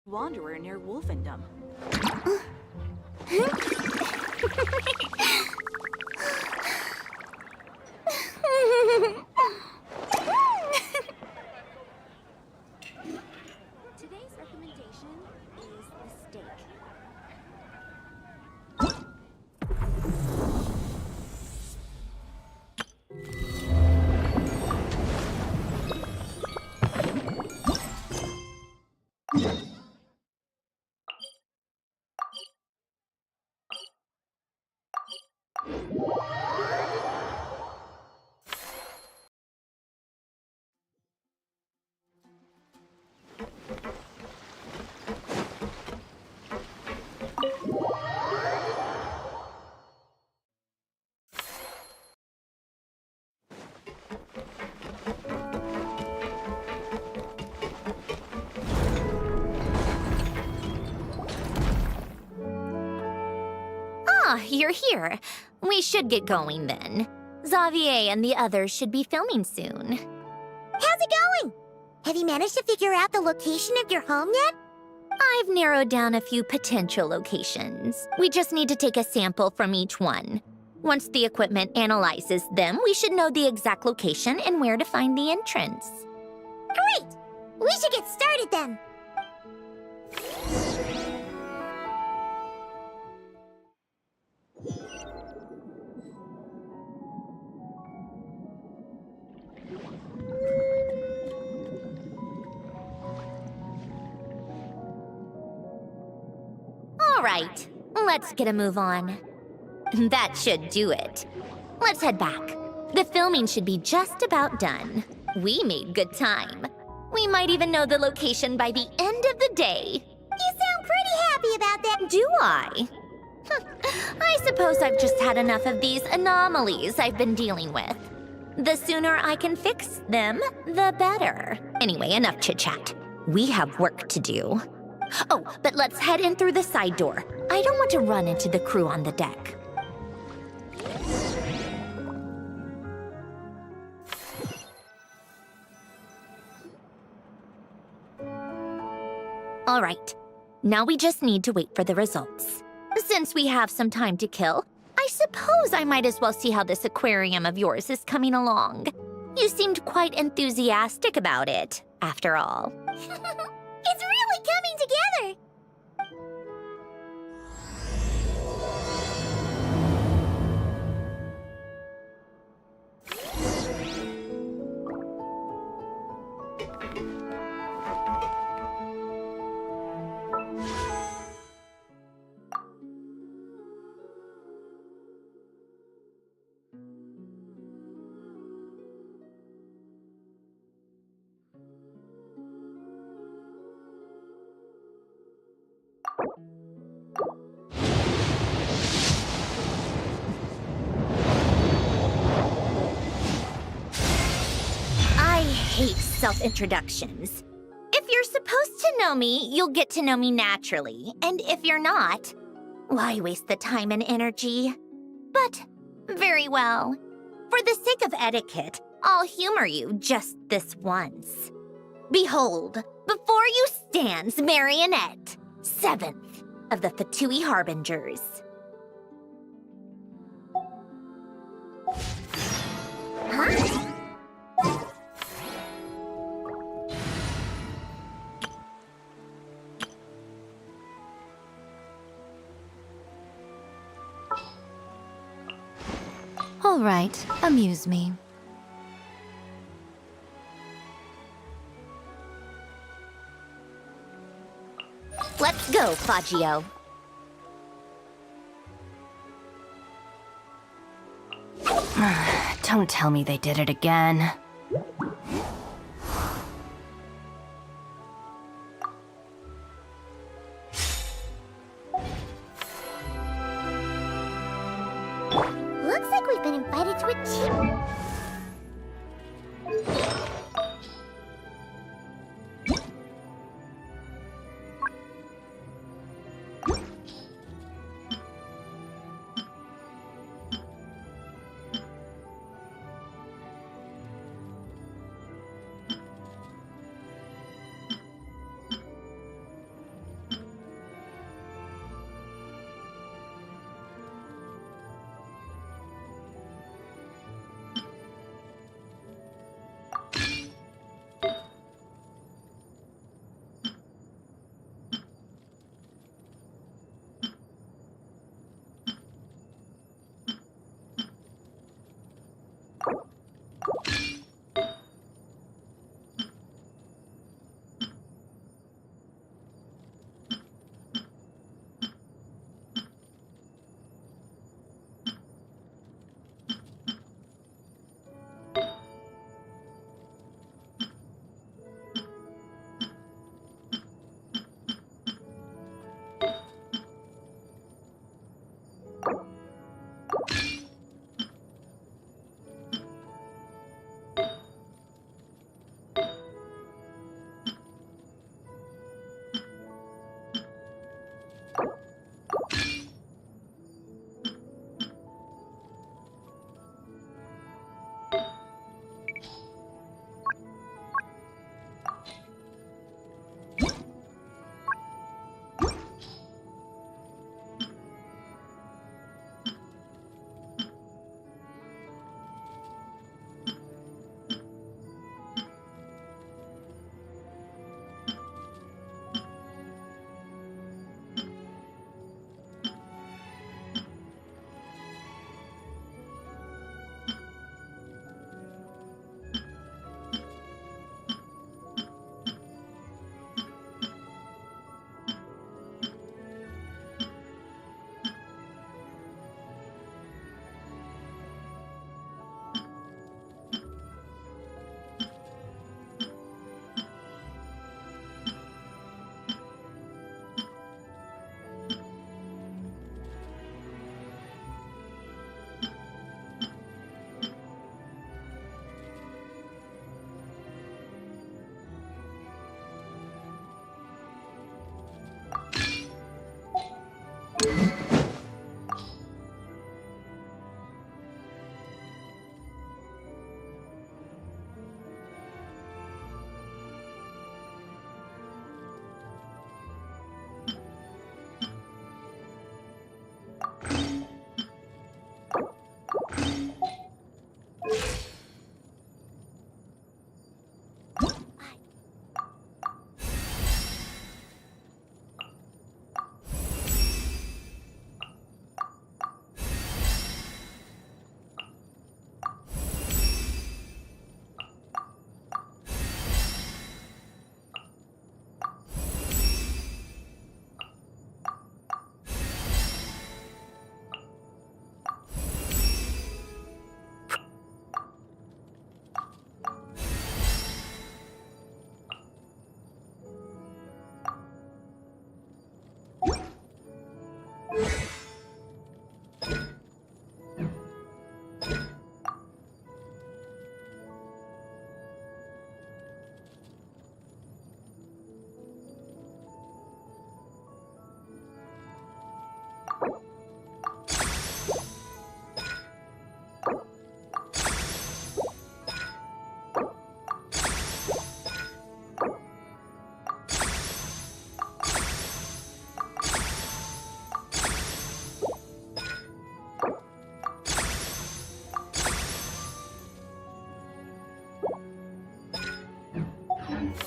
Wanderer near Wolfendom. Today's recommendation is the steak. Ah, you're here. We should get going then. Xavier and the others should be filming soon. How's it going? Have you managed to figure out the location of your home yet? I've narrowed down a few potential locations. We just need to take a sample from each one. Once the equipment analyzes them, we should know the exact location and where to find the entrance. Great! We should get started then. All right, let's get a move on. That should do it. Let's head back. The filming should be just about done. We made good time. We might even know the location by the end of the day. You sound pretty happy about that. Do I? I suppose I've just had enough of these anomalies I've been dealing with. The sooner I can fix them, the better. Anyway, enough chit-chat. We have work to do. Oh, but let's head in through the side door. I don't want to run into the crew on the deck. All right, now we just need to wait for the results. Since we have some time to kill, I suppose I might as well see how this aquarium of yours is coming along. You seemed quite enthusiastic about it, after all. It's really coming together. I hate self-introductions. If you're supposed to know me, you'll get to know me naturally. And if you're not, why waste the time and energy? But, very well. For the sake of etiquette, I'll humor you just this once. Behold, before you stands Marionette, 7th of the Fatui Harbingers. Huh? All right, amuse me. Let's go, Faggio. Don't tell me they did it again. Looks like we've been invited to a tea.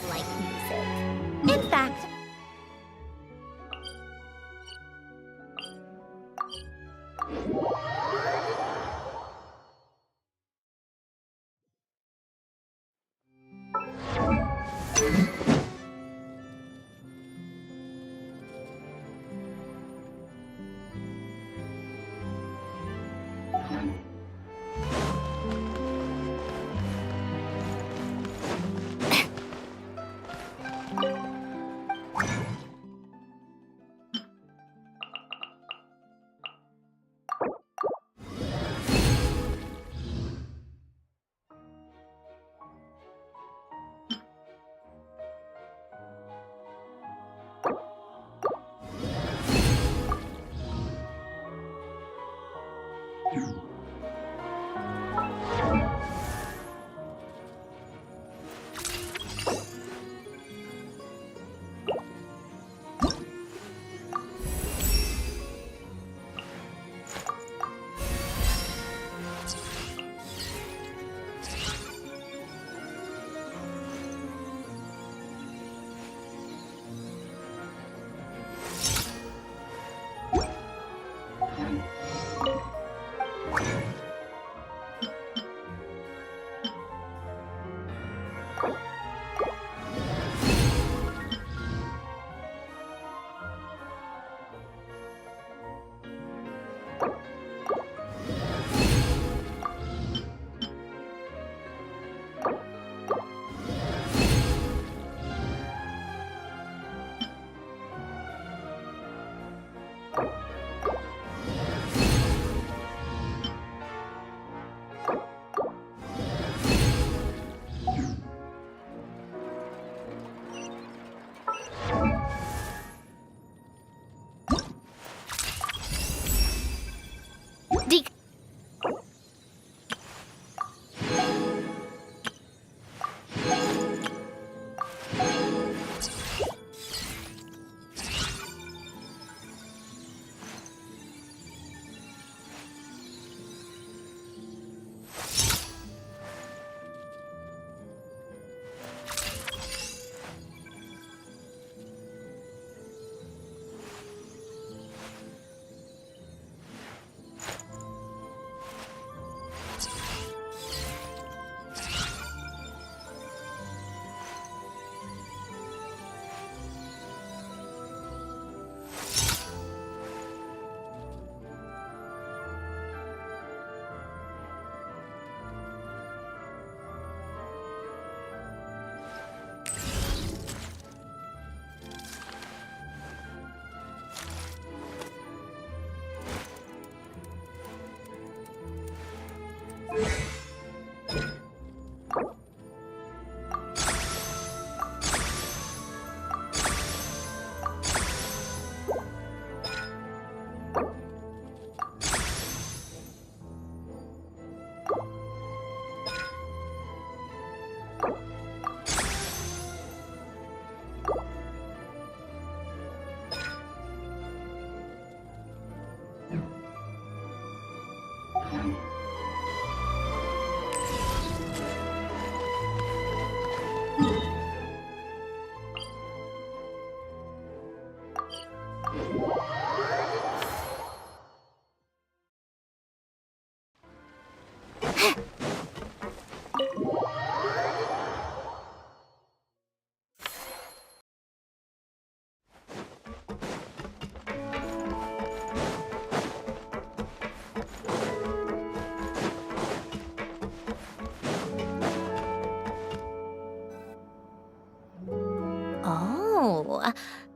like music. In fact,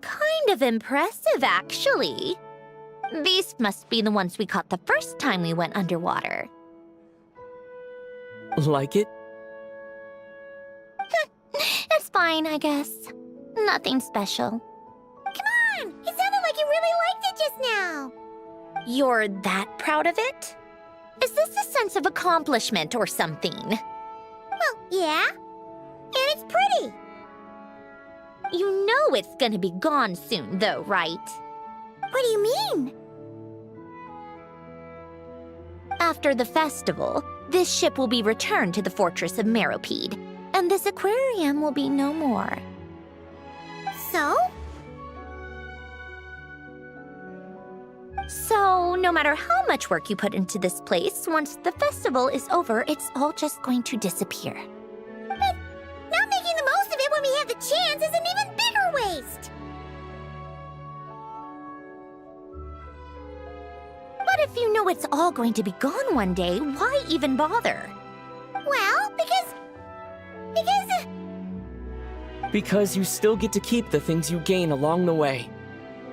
kind of impressive, actually. These must be the ones we caught the first time we went underwater. Like it? It's fine, I guess. Nothing special. Come on! It sounded like you really liked it just now! You're that proud of it? Is this a sense of accomplishment or something? Well, yeah. And it's pretty. You know it's gonna be gone soon, though, right? What do you mean? After the festival, this ship will be returned to the fortress of Meropide. and this aquarium will be no more. So? So, no matter how much work you put into this place, once the festival is over, it's all just going to disappear. But not making the most of it when we have the chance is an even bigger waste! But if you know it's all going to be gone one day, why even bother? Well, because... Because you still get to keep the things you gain along the way.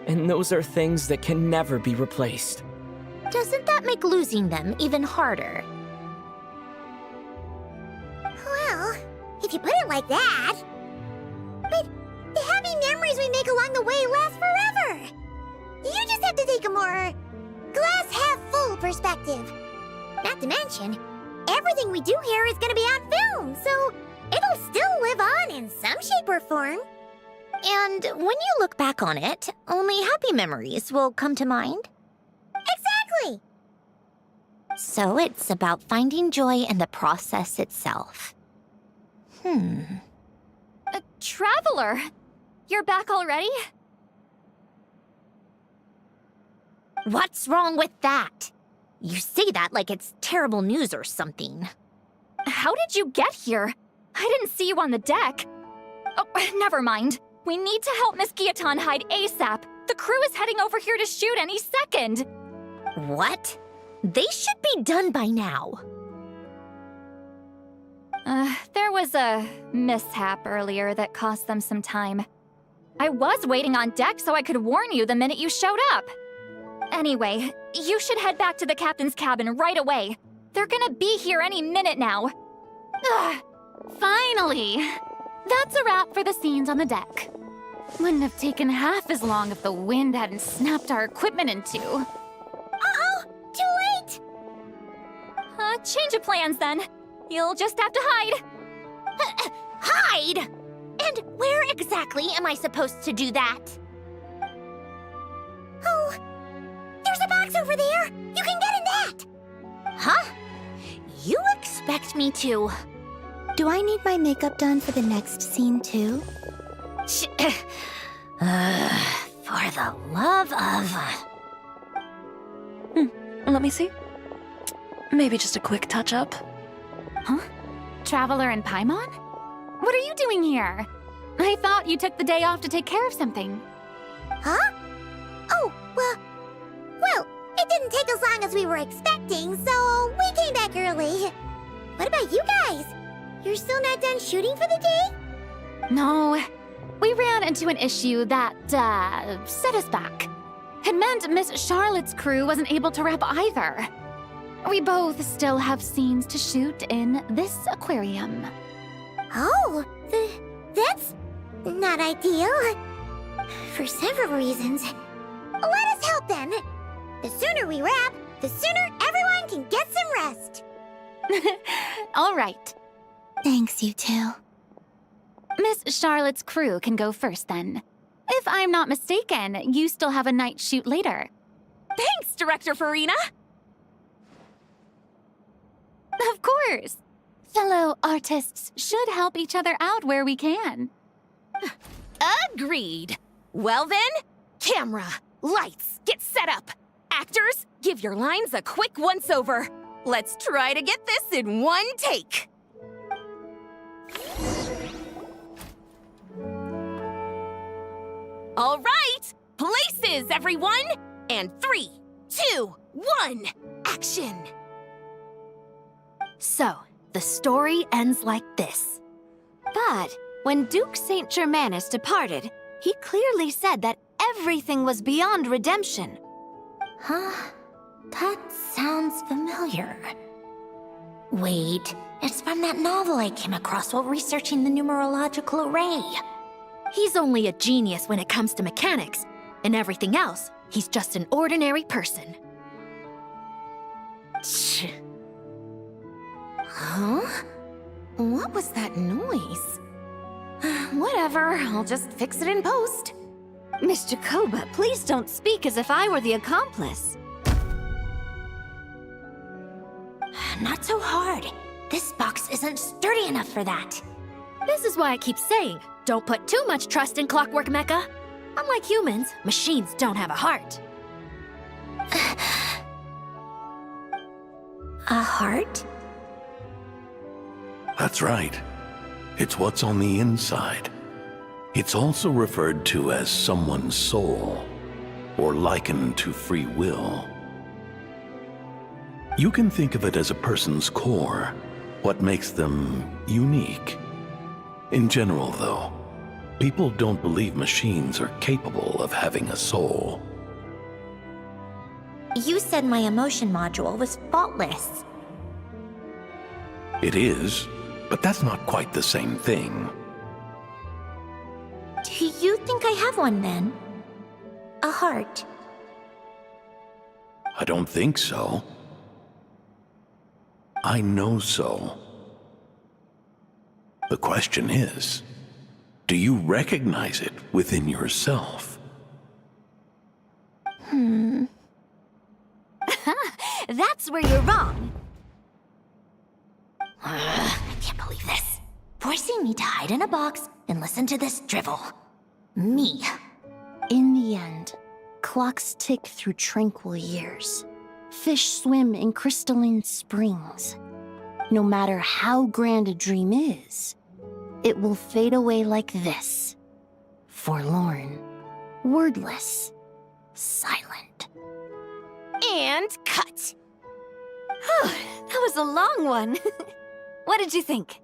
And those are things that can never be replaced. Doesn't that make losing them even harder? Well, if you put it like that... But the happy memories we make along the way last forever! You just have to take a more... glass-half-full perspective. Not to mention, everything we do here is gonna be on film, so it'll still live on in some shape or form. And when you look back on it, only happy memories will come to mind? Exactly! So it's about finding joy in the process itself. Traveler! You're back already? What's wrong with that? You say that like it's terrible news or something. How did you get here? I didn't see you on the deck. Oh, never mind. We need to help Miss Guillotin hide ASAP. The crew is heading over here to shoot any second. What? They should be done by now. There was a mishap earlier that cost them some time. I was waiting on deck so I could warn you the minute you showed up. Anyway, you should head back to the captain's cabin right away. They're gonna be here any minute now. Ugh, finally! That's a wrap for the scenes on the deck. Wouldn't have taken half as long if the wind hadn't snapped our equipment in two. Uh-oh! Too late! Change of plans then. You'll just have to hide. Hide? And where exactly am I supposed to do that? Oh, there's a box over there! You can get in that! Huh? You expect me to... Do I need my makeup done for the next scene too? For the love of... Let me see. Maybe just a quick touch-up. Huh? Traveler and Paimon? What are you doing here? I thought you took the day off to take care of something. Huh? Oh, well, it didn't take as long as we were expecting, so we came back early. What about you guys? You're still not done shooting for the day? No, we ran into an issue that, set us back. It meant Miss Charlotte's crew wasn't able to wrap either. We both still have scenes to shoot in this aquarium. Oh, that's not ideal. For several reasons. Let us help then. The sooner we wrap, the sooner everyone can get some rest. All right. Thanks, you two. Miss Charlotte's crew can go first then. If I'm not mistaken, you still have a night shoot later. Thanks, Director Farina! Of course. Fellow artists should help each other out where we can. Agreed. Well then, camera, lights, get set up. Actors, give your lines a quick once-over. Let's try to get this in one take. All right, places, everyone! And 3, 2, 1, action! So, the story ends like this. But when Duke Saint Germanus departed, he clearly said that everything was beyond redemption. Huh? That sounds familiar. Wait, it's from that novel I came across while researching the numerological array. He's only a genius when it comes to mechanics. In everything else, he's just an ordinary person. Tch. Huh? What was that noise? Whatever, I'll just fix it in post. Miss Jacoba, please don't speak as if I were the accomplice. Not so hard. This box isn't sturdy enough for that. This is why I keep saying, don't put too much trust in Clockwork Mecha. Unlike humans, machines don't have a heart. A heart? That's right. It's what's on the inside. It's also referred to as someone's soul, or likened to free will. You can think of it as a person's core, what makes them unique. In general, though, people don't believe machines are capable of having a soul. You said my emotion module was faultless. It is, but that's not quite the same thing. Do you think I have one then? A heart? I don't think so. I know so. The question is, do you recognize it within yourself? That's where you're wrong. I can't believe this. Forcing me to hide in a box and listen to this drivel. Me. In the end, clocks tick through tranquil years. Fish swim in crystalline springs. No matter how grand a dream is, it will fade away like this. Forlorn, wordless, silent. And cut. That was a long one. What did you think?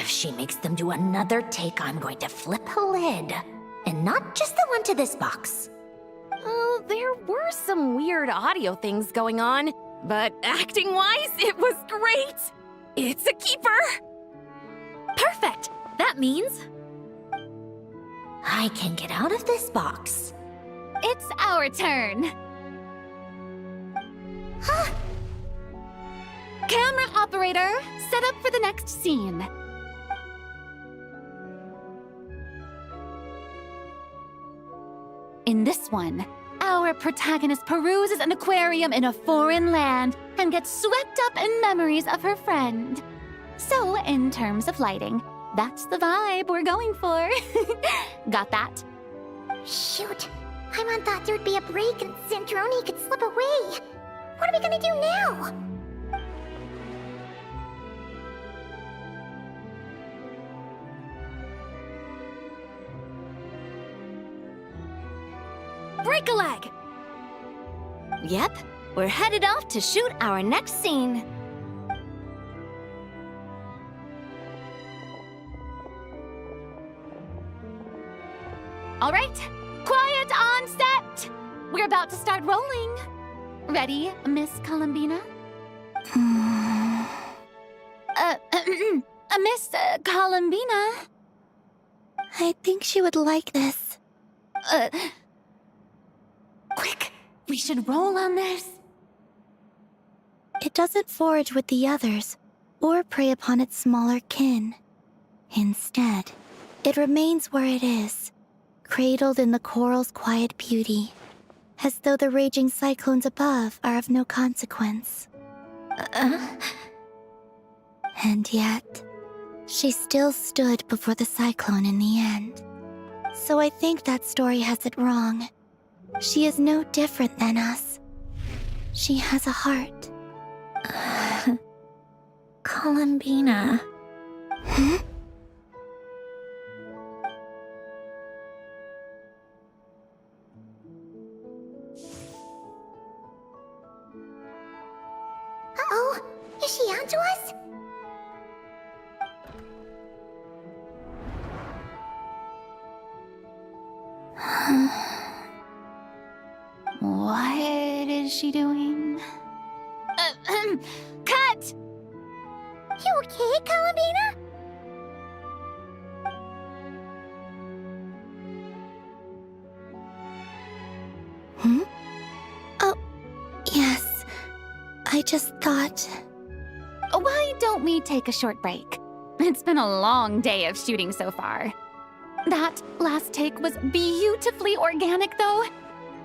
If she makes them do another take, I'm going to flip a lid. And not just the one to this box. Oh, there were some weird audio things going on, but acting-wise, it was great. It's a keeper. Perfect. That means I can get out of this box. It's our turn. Camera operator, set up for the next scene. In this one, our protagonist peruses an aquarium in a foreign land and gets swept up in memories of her friend. So, in terms of lighting, that's the vibe we're going for. Got that? Shoot. Paimon thought there'd be a break and Sandrone could slip away. What are we gonna do now? break a leg. Yep, we're headed off to shoot our next scene. All right, quiet on set. We're about to start rolling. Ready, Miss Columbina? Miss Columbina? I think she would like this. Quick, we should roll on this. It doesn't forage with the others, or prey upon its smaller kin. Instead, it remains where it is, cradled in the coral's quiet beauty, as though the raging cyclones above are of no consequence. And yet, she still stood before the cyclone in the end. So I think that story has it wrong. She is no different than us. She has a heart. Columbina. Uh-oh, is she onto us? What is she doing? Cut! You okay, Columbina? Oh, yes. I just thought... Why don't we take a short break? It's been a long day of shooting so far. That last take was beautifully organic, though.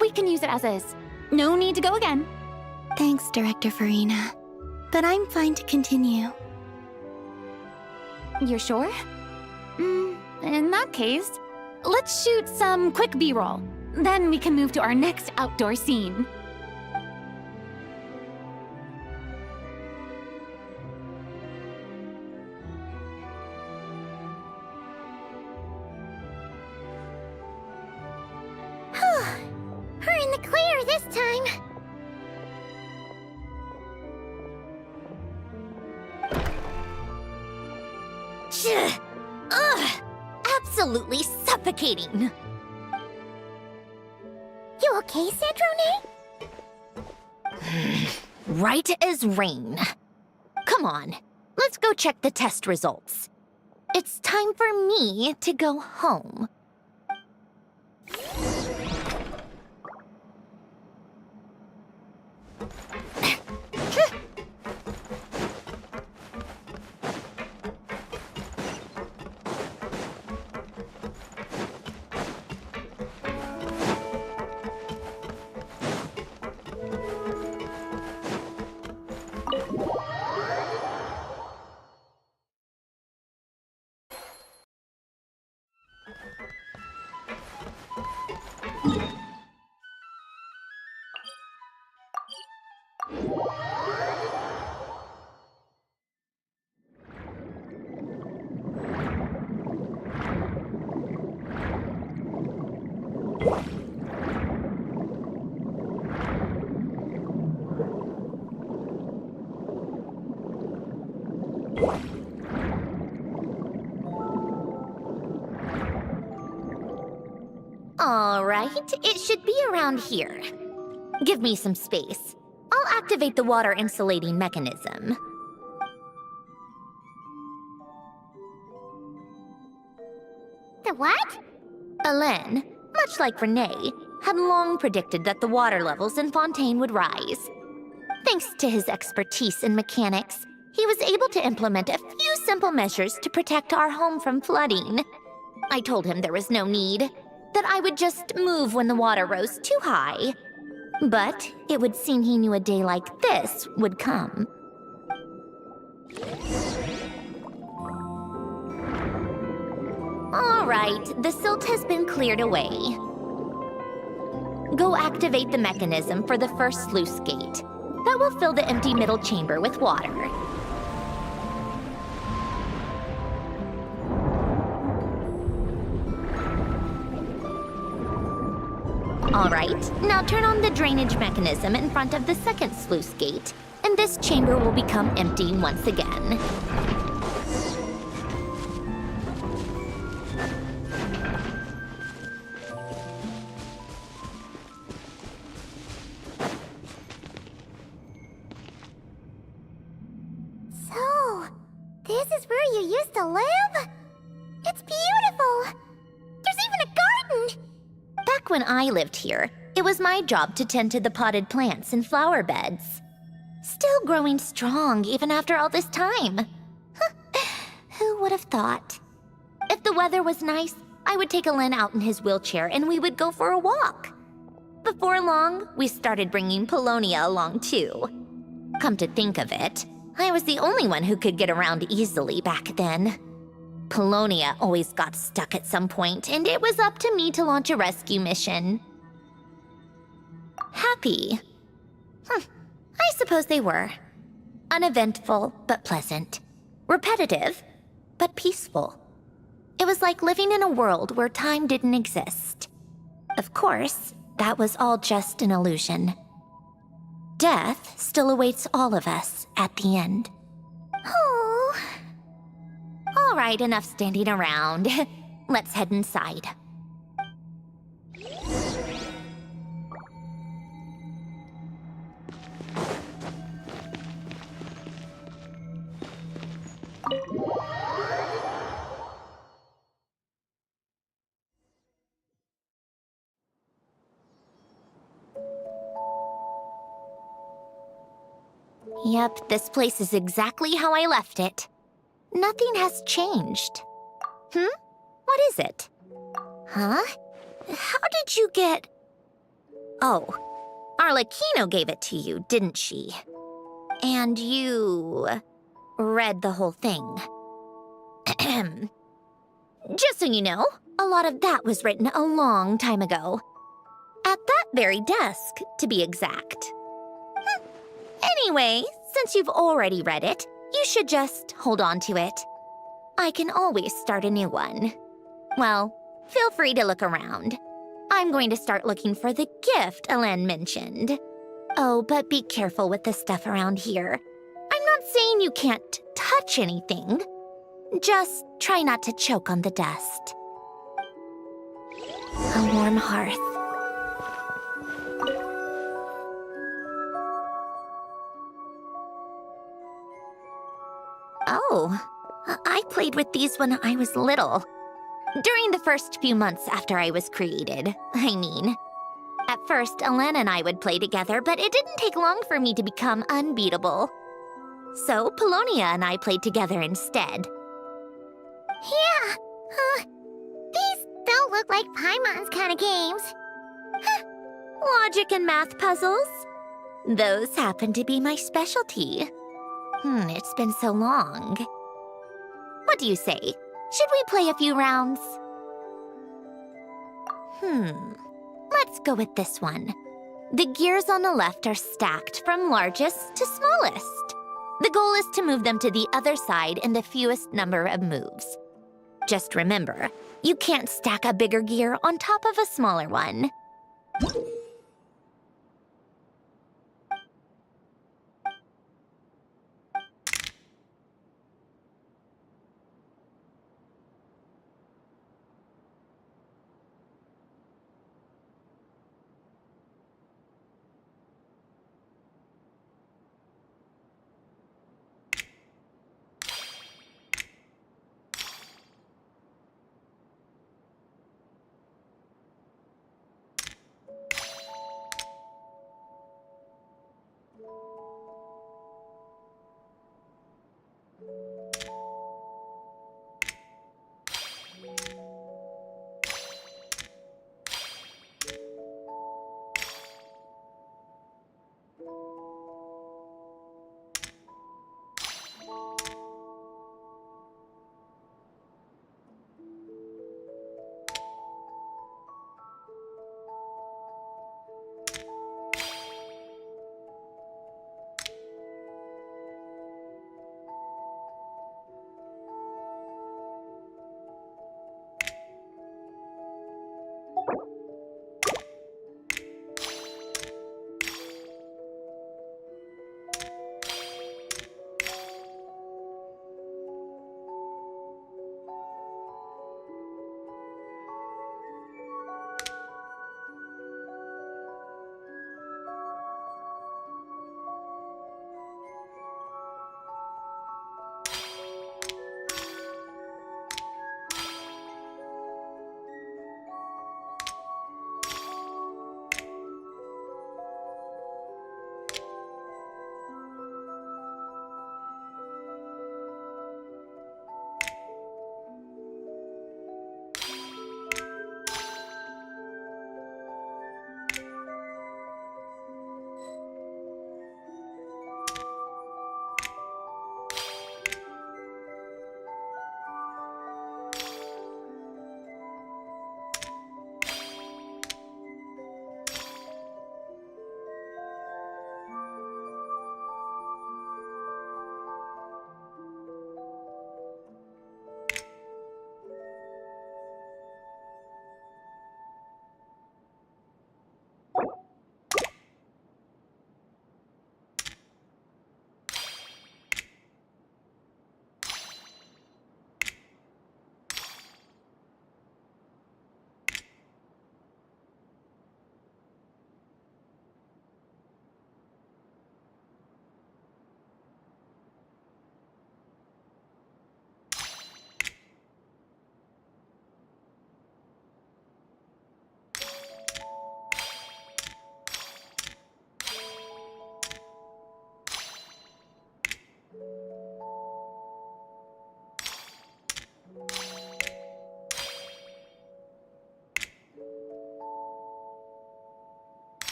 We can use it as is. No need to go again. Thanks, Director Farina. but I'm fine to continue. You're sure? In that case, let's shoot some quick B-roll. Then we can move to our next outdoor scene. We're in the clear this time. Ugh! Absolutely suffocating. You okay, Sandrone? Right as rain. Come on, let's go check the test results. It's time for me to go home. All right, it should be around here. Give me some space. I'll activate the water insulating mechanism. The what? Alain, much like Renee, had long predicted that the water levels in Fontaine would rise. Thanks to his expertise in mechanics, he was able to implement a few simple measures to protect our home from flooding. I told him there was no need, that I would just move when the water rose too high. But it would seem he knew a day like this would come. All right, the silt has been cleared away. Go activate the mechanism for the first sluice gate. That will fill the empty middle chamber with water. All right, now turn on the drainage mechanism in front of the second sluice gate, and this chamber will become empty once again. So, this is where you used to live? It's beautiful! There's even a garden! Back when I lived here, it was my job to tend to the potted plants and flower beds. Still growing strong even after all this time. Who would have thought? If the weather was nice, I would take Alain out in his wheelchair and we would go for a walk. Before long, we started bringing Polonia along too. Come to think of it, I was the only one who could get around easily back then. Polonia always got stuck at some point, and it was up to me to launch a rescue mission. Happy? I suppose they were. Uneventful, but pleasant. Repetitive, but peaceful. It was like living in a world where time didn't exist. Of course, that was all just an illusion. Death still awaits all of us at the end. Oh. All right, enough standing around. Let's head inside. Yep, this place is exactly how I left it. Nothing has changed. What is it? Huh? How did you get... Oh, Arlecchino gave it to you, didn't she? And you read the whole thing. Just so you know, a lot of that was written a long time ago. At that very desk, to be exact. Anyway, since you've already read it, you should just hold on to it. I can always start a new one. Well, feel free to look around. I'm going to start looking for the gift Elen mentioned. Oh, but be careful with the stuff around here. I'm not saying you can't touch anything. Just try not to choke on the dust. A warm hearth. Oh, I played with these when I was little. During the first few months after I was created, I mean. At first, Elen and I would play together, but it didn't take long for me to become unbeatable. So, Polonia and I played together instead. Yeah, these don't look like Paimon's kind of games. Logic and math puzzles? Those happen to be my specialty. It's been so long. What do you say? Should we play a few rounds? Let's go with this one. The gears on the left are stacked from largest to smallest. The goal is to move them to the other side in the fewest number of moves. Just remember, you can't stack a bigger gear on top of a smaller one.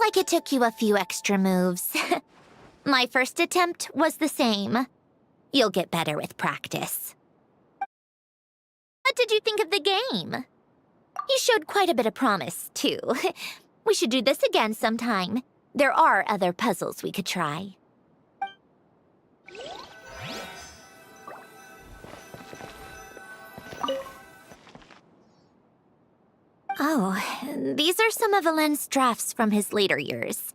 like it took you a few extra moves. My first attempt was the same. You'll get better with practice. What did you think of the game? You showed quite a bit of promise, too. We should do this again sometime. There are other puzzles we could try. Oh, these are some of Alen's drafts from his later years.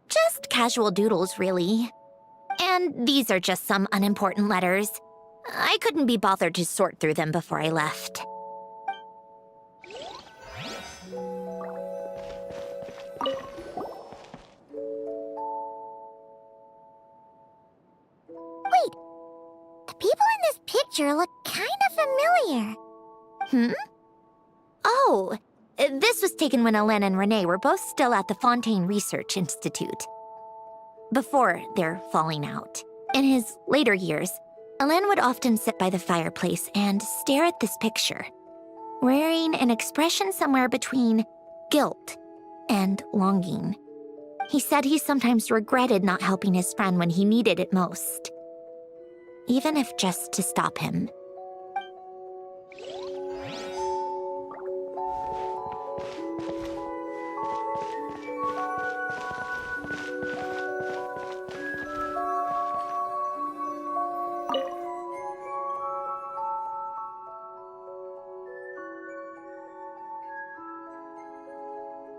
Just casual doodles, really. And these are just some unimportant letters. I couldn't be bothered to sort through them before I left. Wait, the people in this picture look kind of familiar. Oh, this was taken when Alen and Renee were both still at the Fontaine Research Institute. Before their falling out. In his later years, Alen would often sit by the fireplace and stare at this picture, wearing an expression somewhere between guilt and longing. He said he sometimes regretted not helping his friend when he needed it most, even if just to stop him.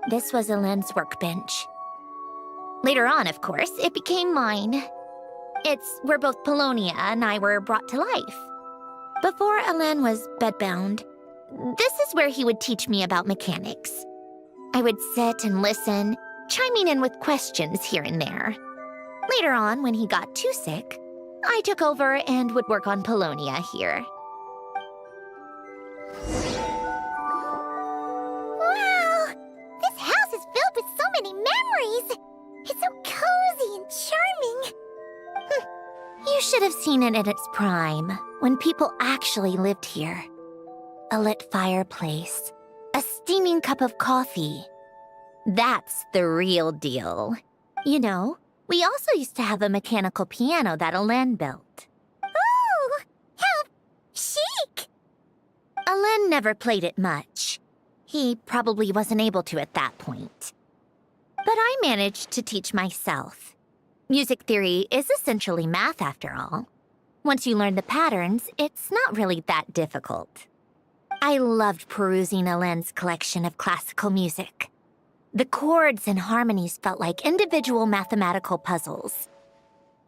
This was Alen's workbench. Later on, of course, it became mine. It's where both Polonia and I were brought to life. Before Alen was bedbound, this is where he would teach me about mechanics. I would sit and listen, chiming in with questions here and there. Later on, when he got too sick, I took over and would work on Polonia here. Wow! This house is filled with so many memories! It's so cozy and charming. You should have seen it in its prime, when people actually lived here. A lit fireplace, a steaming cup of coffee. That's the real deal. You know, we also used to have a mechanical piano that Alen built. Ooh! How chic! Alen never played it much. He probably wasn't able to at that point. But I managed to teach myself. Music theory is essentially math, after all. Once you learn the patterns, it's not really that difficult. I loved perusing Alen's collection of classical music. The chords and harmonies felt like individual mathematical puzzles.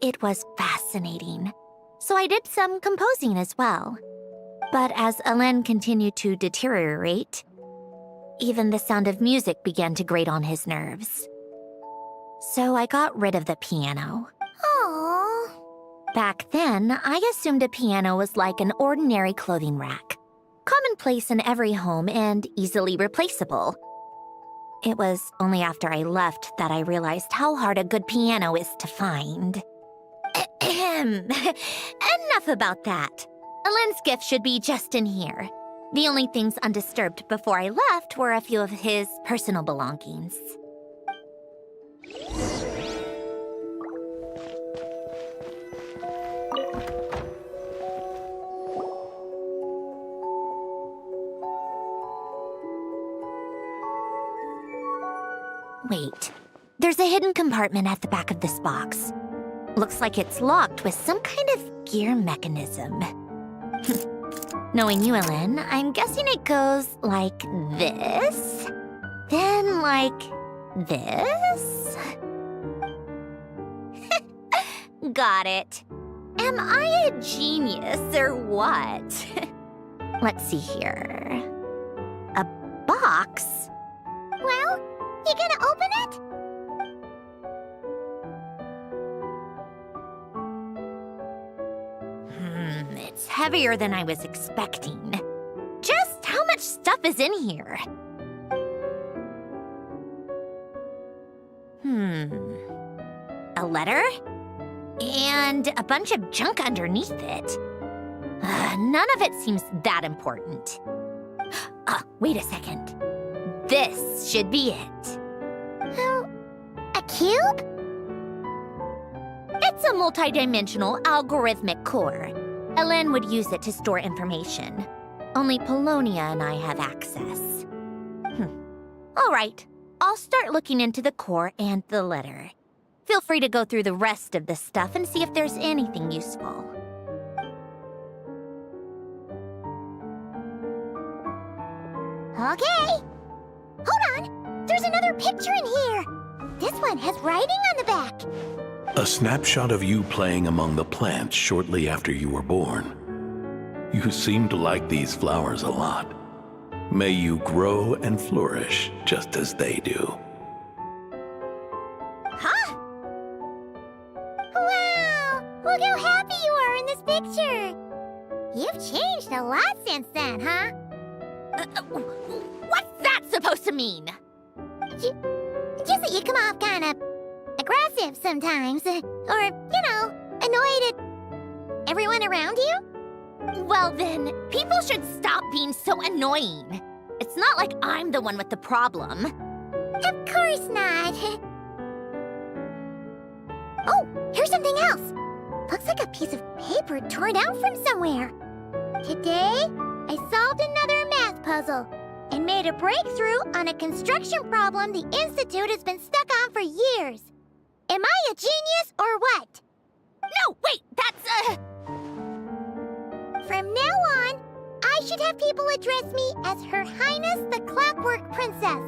It was fascinating, so I did some composing as well. But as Alen continued to deteriorate, even the sound of music began to grate on his nerves. So I got rid of the piano. Aww. Back then, I assumed a piano was like an ordinary clothing rack, commonplace in every home and easily replaceable. It was only after I left that I realized how hard a good piano is to find. Enough about that. Alen's gift should be just in here. The only things undisturbed before I left were a few of his personal belongings. Wait, there's a hidden compartment at the back of this box. Looks like it's locked with some kind of gear mechanism. Knowing you, Alen, I'm guessing it goes like this, then like this. Got it. Am I a genius or what? Let's see here. A box? Well, you gonna open it? It's heavier than I was expecting. Just how much stuff is in here? A letter? And a bunch of junk underneath it. None of it seems that important. Wait a second. This should be it. cube? It's a multidimensional algorithmic core. Elen would use it to store information. Only Polonia and I have access. All right, I'll start looking into the core and the letter. Feel free to go through the rest of the stuff and see if there's anything useful. Okay. Hold on. There's another picture in here. This one has writing on the back. A snapshot of you playing among the plants shortly after you were born. You seem to like these flowers a lot. May you grow and flourish just as they do. Huh? Wow! Look how happy you are in this picture. You've changed a lot since then, huh? What's that supposed to mean? Just that you come off kind of aggressive sometimes. Or, annoyed at everyone around you. Well then, people should stop being so annoying. It's not like I'm the one with the problem. Of course not. Oh, here's something else. Looks like a piece of paper torn out from somewhere. Today, I solved another math puzzle and made a breakthrough on a construction problem the Institute has been stuck on for years. Am I a genius or what? No, wait, that's From now on, I should have people address me as Her Highness the Clockwork Princess,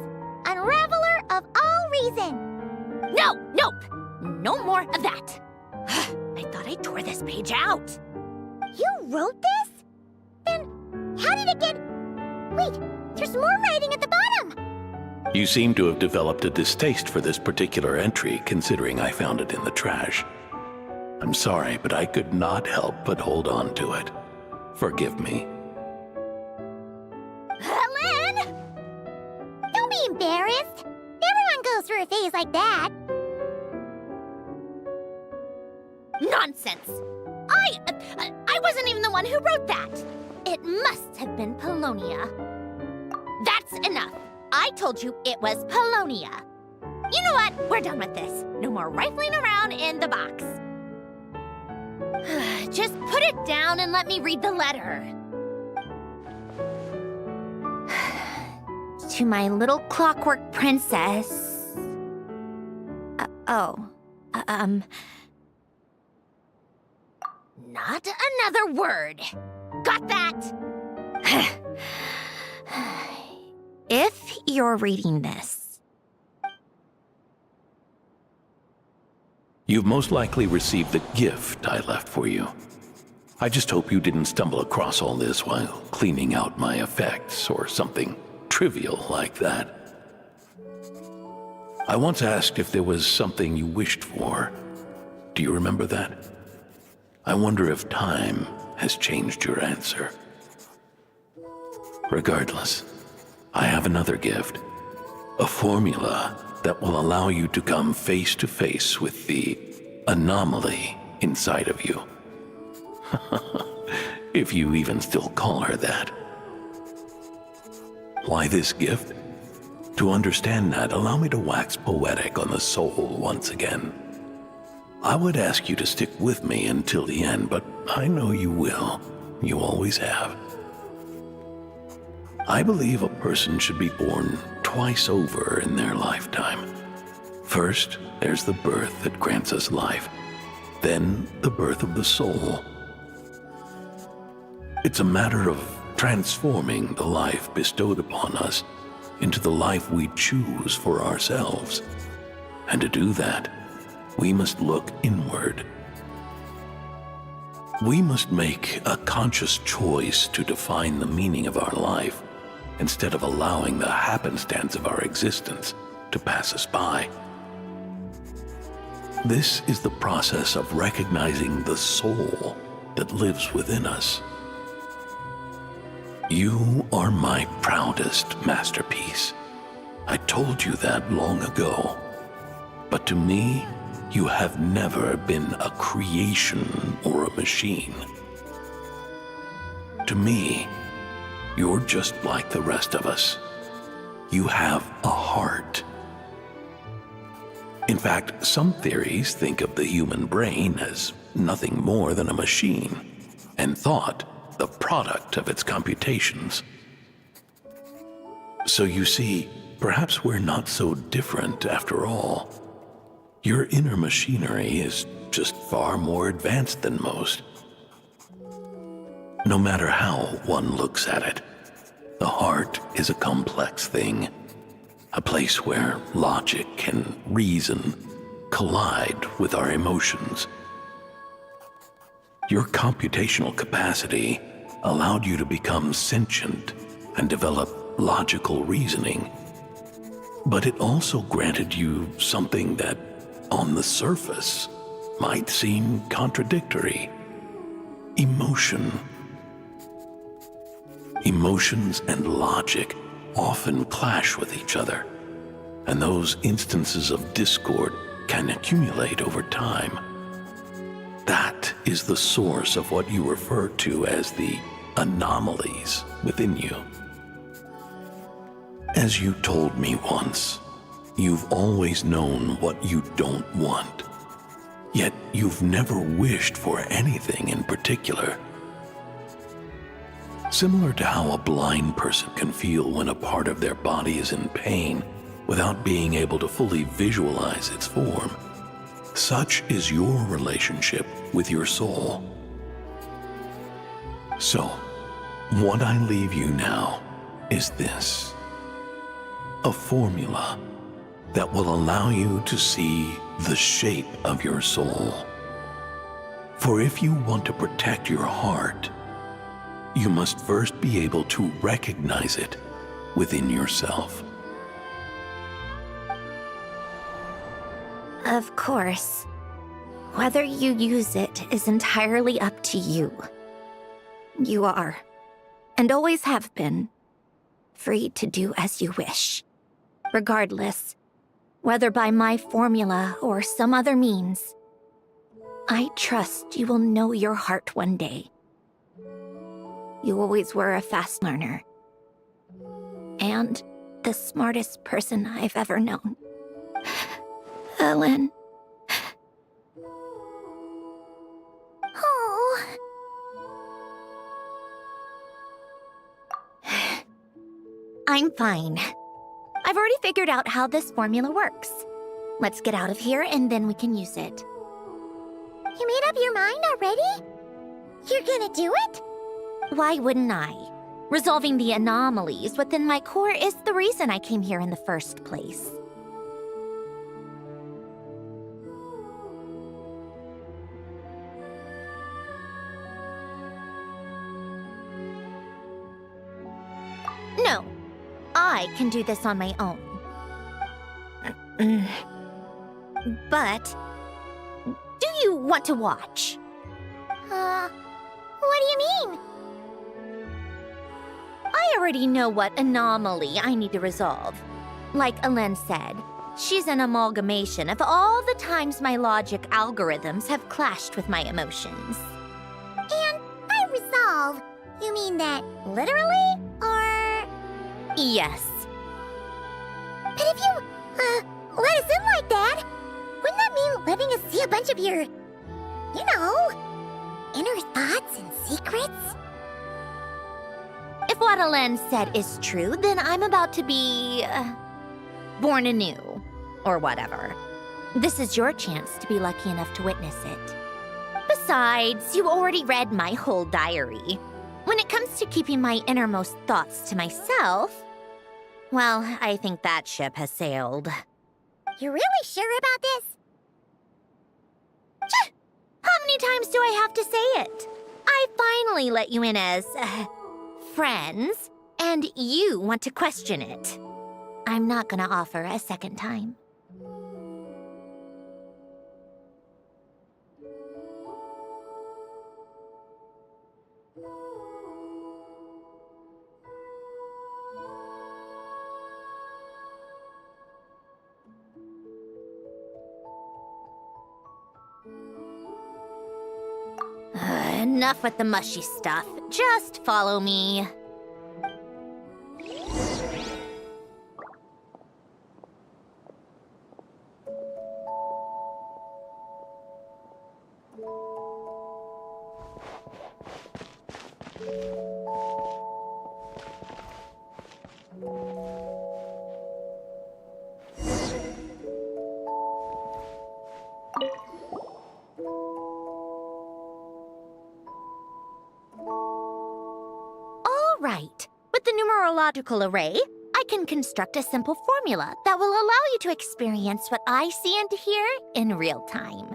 Unraveler of all reason. Nope. No more of that. I thought I tore this page out. You wrote this? Then how did it get... Wait, there's more writing at the bottom. You seem to have developed a distaste for this particular entry, considering I found it in the trash. I'm sorry, but I could not help but hold on to it. Forgive me. Len! Don't be embarrassed. Everyone goes through a phase like that. Nonsense. I wasn't even the one who wrote that. It must have been Polonia. That's enough. I told you it was Polonia. You know what? We're done with this. No more rifling around in the box. Just put it down and let me read the letter. To my little clockwork princess. Not another word. Got that? If you're reading this, You've most likely received the gift I left for you. I just hope you didn't stumble across all this while cleaning out my effects or something trivial like that. I once asked if there was something you wished for. Do you remember that? I wonder if time has changed your answer. Regardless, I have another gift. A formula that will allow you to come face to face with the anomaly inside of you. If you even still call her that. Why this gift? To understand that, allow me to wax poetic on the soul once again. I would ask you to stick with me until the end, but I know you will. You always have. I believe a person should be born twice over in their lifetime. First, there's the birth that grants us life. Then, the birth of the soul. It's a matter of transforming the life bestowed upon us into the life we choose for ourselves. And to do that, we must look inward. We must make a conscious choice to define the meaning of our life instead of allowing the happenstance of our existence to pass us by. This is the process of recognizing the soul that lives within us. You are my proudest masterpiece. I told you that long ago. But to me, you have never been a creation or a machine. To me, you're just like the rest of us. You have a heart. In fact, some theories think of the human brain as nothing more than a machine, and thought the product of its computations. So you see, perhaps we're not so different after all. Your inner machinery is just far more advanced than most. No matter how one looks at it, the heart is a complex thing, a place where logic and reason collide with our emotions. Your computational capacity allowed you to become sentient and develop logical reasoning, but it also granted you something that, on the surface, might seem contradictory: emotion. Emotions and logic often clash with each other, and those instances of discord can accumulate over time. That is the source of what you refer to as the anomalies within you. As you told me once, you've always known what you don't want, yet you've never wished for anything in particular. Similar to how a blind person can feel when a part of their body is in pain without being able to fully visualize its form, such is your relationship with your soul. So, what I leave you now is this: a formula that will allow you to see the shape of your soul. For if you want to protect your heart, you must first be able to recognize it within yourself. Of course. Whether you use it is entirely up to you. You are, and always have been, free to do as you wish. Regardless, whether by my formula or some other means, I trust you will know your heart one day. You always were a fast learner, and the smartest person I've ever known. Ellen. Oh. I'm fine. I've already figured out how this formula works. Let's get out of here and then we can use it. You made up your mind already? You're gonna do it? Why wouldn't I? Resolving the anomalies within my core is the reason I came here in the first place. No, I can do this on my own. But, do you want to watch? What do you mean? I already know what anomaly I need to resolve. Like Alen said, she's an amalgamation of all the times my logic algorithms have clashed with my emotions. And by resolve, you mean that literally, or...? Yes. But if you, let us in like that, wouldn't that mean letting us see a bunch of your, you know, inner thoughts and secrets? If what Alen said is true, then I'm about to be... born anew. Or whatever. This is your chance to be lucky enough to witness it. Besides, you already read my whole diary. When it comes to keeping my innermost thoughts to myself, well, I think that ship has sailed. You're really sure about this? How many times do I have to say it? I finally let you in as... friends, and you want to question it. I'm not gonna offer a second time. Enough with the mushy stuff. Just follow me. All right. With the numerological array, I can construct a simple formula that will allow you to experience what I see and hear in real time.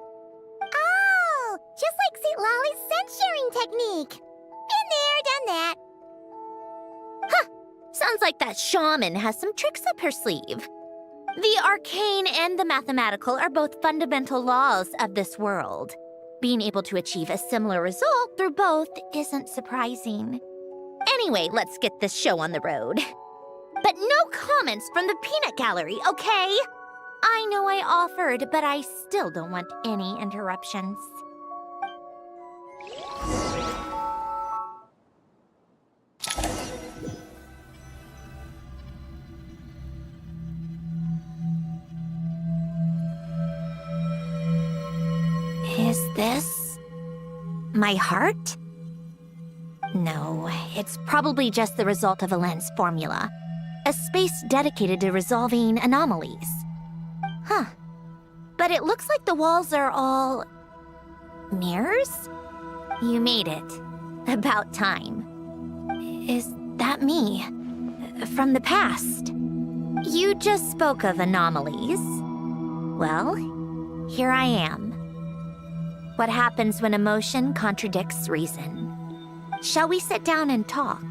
Oh, just like St. Lolly's scent-sharing technique. Been there, done that. Sounds like that shaman has some tricks up her sleeve. The arcane and the mathematical are both fundamental laws of this world. Being able to achieve a similar result through both isn't surprising. Anyway, let's get this show on the road. But no comments from the peanut gallery, okay? I know I offered, but I still don't want any interruptions. Is this my heart? No, it's probably just the result of a lens formula. A space dedicated to resolving anomalies. Huh. But it looks like the walls are all... mirrors? You made it. About time. Is that me? From the past? You just spoke of anomalies. Well, here I am. What happens when emotion contradicts reason? Shall we sit down and talk?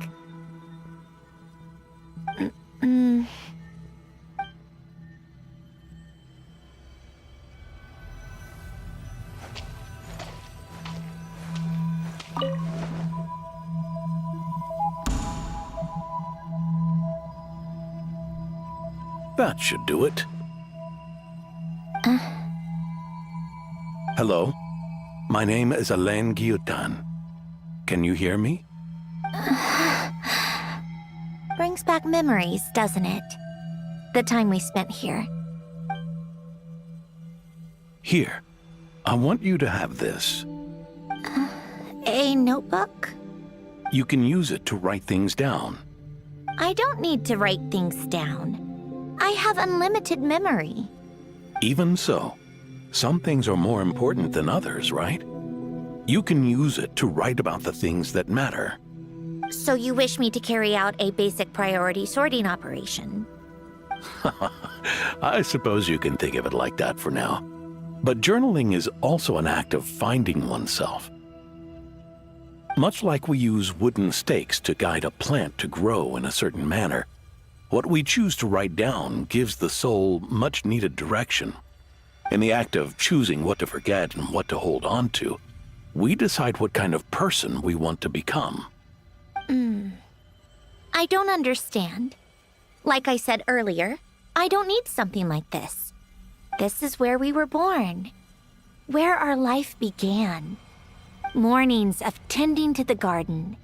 That should do it. Hello? My name is Alain Guillotin. Can you hear me? Brings back memories, doesn't it? The time we spent here. Here. I want you to have this. A notebook? You can use it to write things down. I don't need to write things down. I have unlimited memory. Even so, some things are more important than others, right? You can use it to write about the things that matter. So you wish me to carry out a basic priority sorting operation? I suppose you can think of it like that for now. But journaling is also an act of finding oneself. Much like we use wooden stakes to guide a plant to grow in a certain manner, what we choose to write down gives the soul much-needed direction. In the act of choosing what to forget and what to hold on to, we decide what kind of person we want to become. I don't understand. Like I said earlier, I don't need something like this. This is where we were born. Where our life began. Mornings of tending to the garden.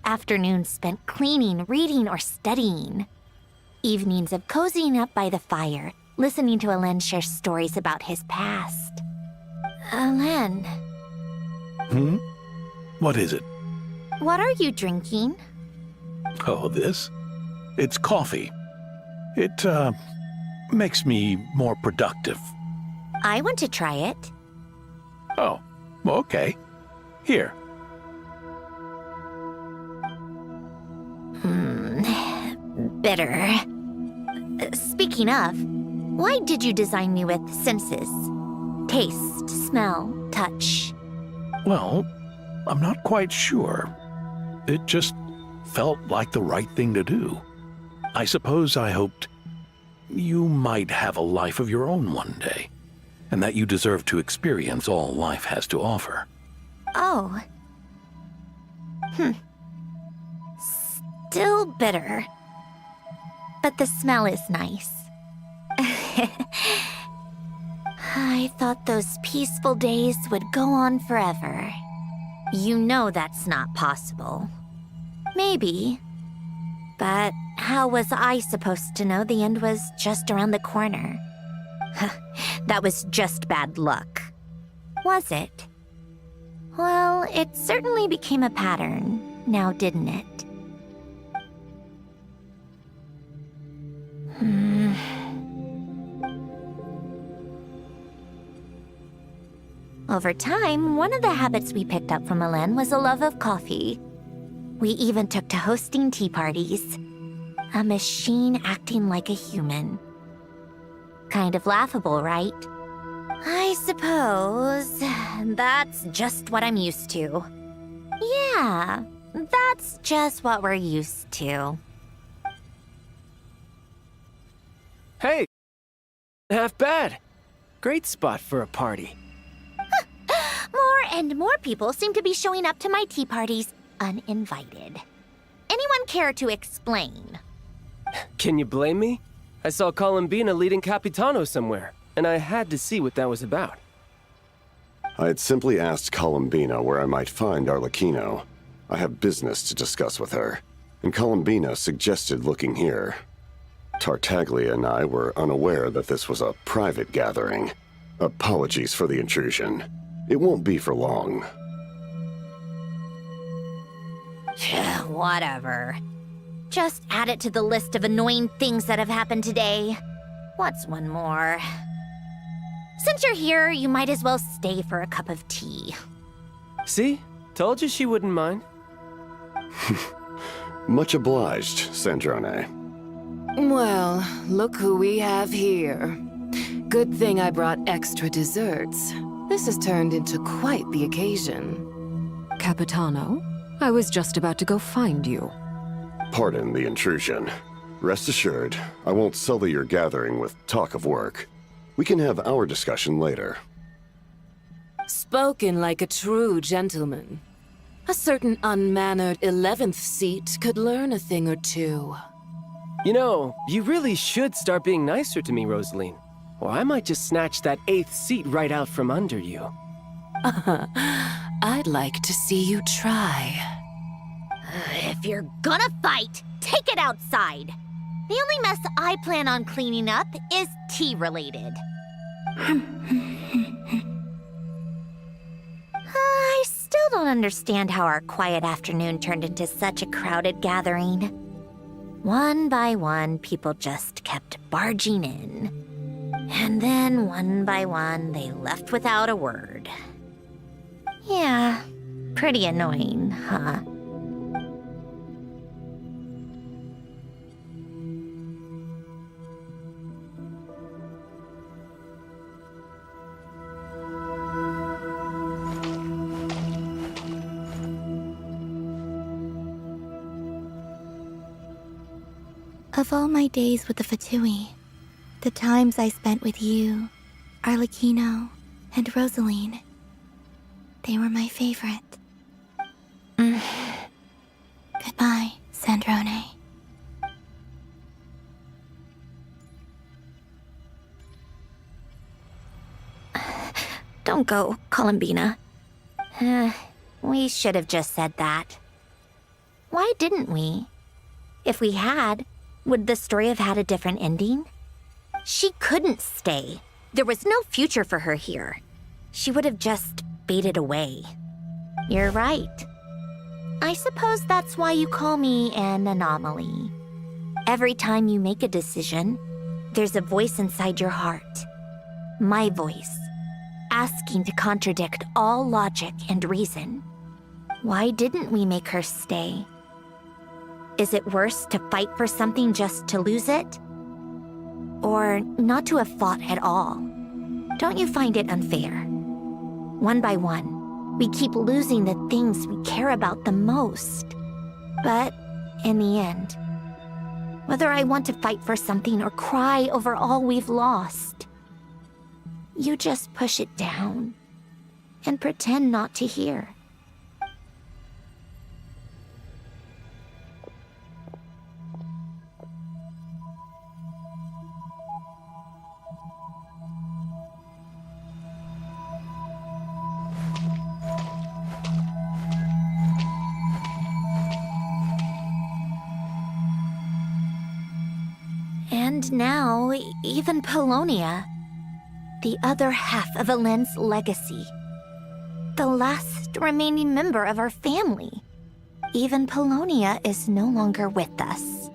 Afternoons spent cleaning, reading, or studying. Evenings of cozying up by the fire, listening to Alain share stories about his past. Alain. What is it? What are you drinking? Oh, this? It's coffee. It, makes me more productive. I want to try it. Oh, okay. Here. Bitter. Speaking of, why did you design me with senses? Taste, smell, touch. Well, I'm not quite sure. It just felt like the right thing to do. I suppose I hoped you might have a life of your own one day, and that you deserve to experience all life has to offer. Oh. Still bitter. But the smell is nice. I thought those peaceful days would go on forever. You know that's not possible. Maybe. But how was I supposed to know the end was just around the corner? That was just bad luck. Was it? Well, it certainly became a pattern. now didn't it? Over time, one of the habits we picked up from Elen was a love of coffee. We even took to hosting tea parties. A machine acting like a human. Kind of laughable, right? I suppose that's just what I'm used to. Yeah, that's just what we're used to. Hey! Half bad. Great spot for a party. More and more people seem to be showing up to my tea parties uninvited. Anyone care to explain? Can you blame me? I saw Columbina leading Capitano somewhere, and I had to see what that was about. I had simply asked Columbina where I might find Arlecchino. I have business to discuss with her, and Columbina suggested looking here. Tartaglia and I were unaware that this was a private gathering. Apologies for the intrusion. It won't be for long. Whatever. Just add it to the list of annoying things that have happened today. What's one more? Since you're here, you might as well stay for a cup of tea. See? Told you she wouldn't mind. Much obliged, Sandrone. Well, look who we have here. Good thing I brought extra desserts. This has turned into quite the occasion. Capitano, I was just about to go find you. Pardon the intrusion. Rest assured, I won't sully your gathering with talk of work. We can have our discussion later. Spoken like a true gentleman. A certain unmannered 11th seat could learn a thing or two. You know, you really should start being nicer to me, Rosaline. Or I might just snatch that 8th seat right out from under you. I'd like to see you try. If you're gonna fight, take it outside. The only mess I plan on cleaning up is tea-related. I still don't understand how our quiet afternoon turned into such a crowded gathering. One by one, people just kept barging in. And then, one by one, they left without a word. Yeah, pretty annoying, huh? Of all my days with the Fatui, the times I spent with you, Arlecchino, and Rosaline, they were my favorite. Goodbye, Sandrone. Don't go, Columbina. We should have just said that. Why didn't we? If we had, would the story have had a different ending? She couldn't stay. There was no future for her here. She would have just faded away. You're right. I suppose that's why you call me an anomaly. Every time you make a decision, there's a voice inside your heart. My voice, asking to contradict all logic and reason. Why didn't we make her stay? Is it worse to fight for something just to lose it? Or not to have fought at all? Don't you find it unfair? One by one, we keep losing the things we care about the most. But in the end, whether I want to fight for something or cry over all we've lost, you just push it down and pretend not to hear. And now, even Polonia, the other half of Elen's legacy, the last remaining member of our family. even Polonia is no longer with us.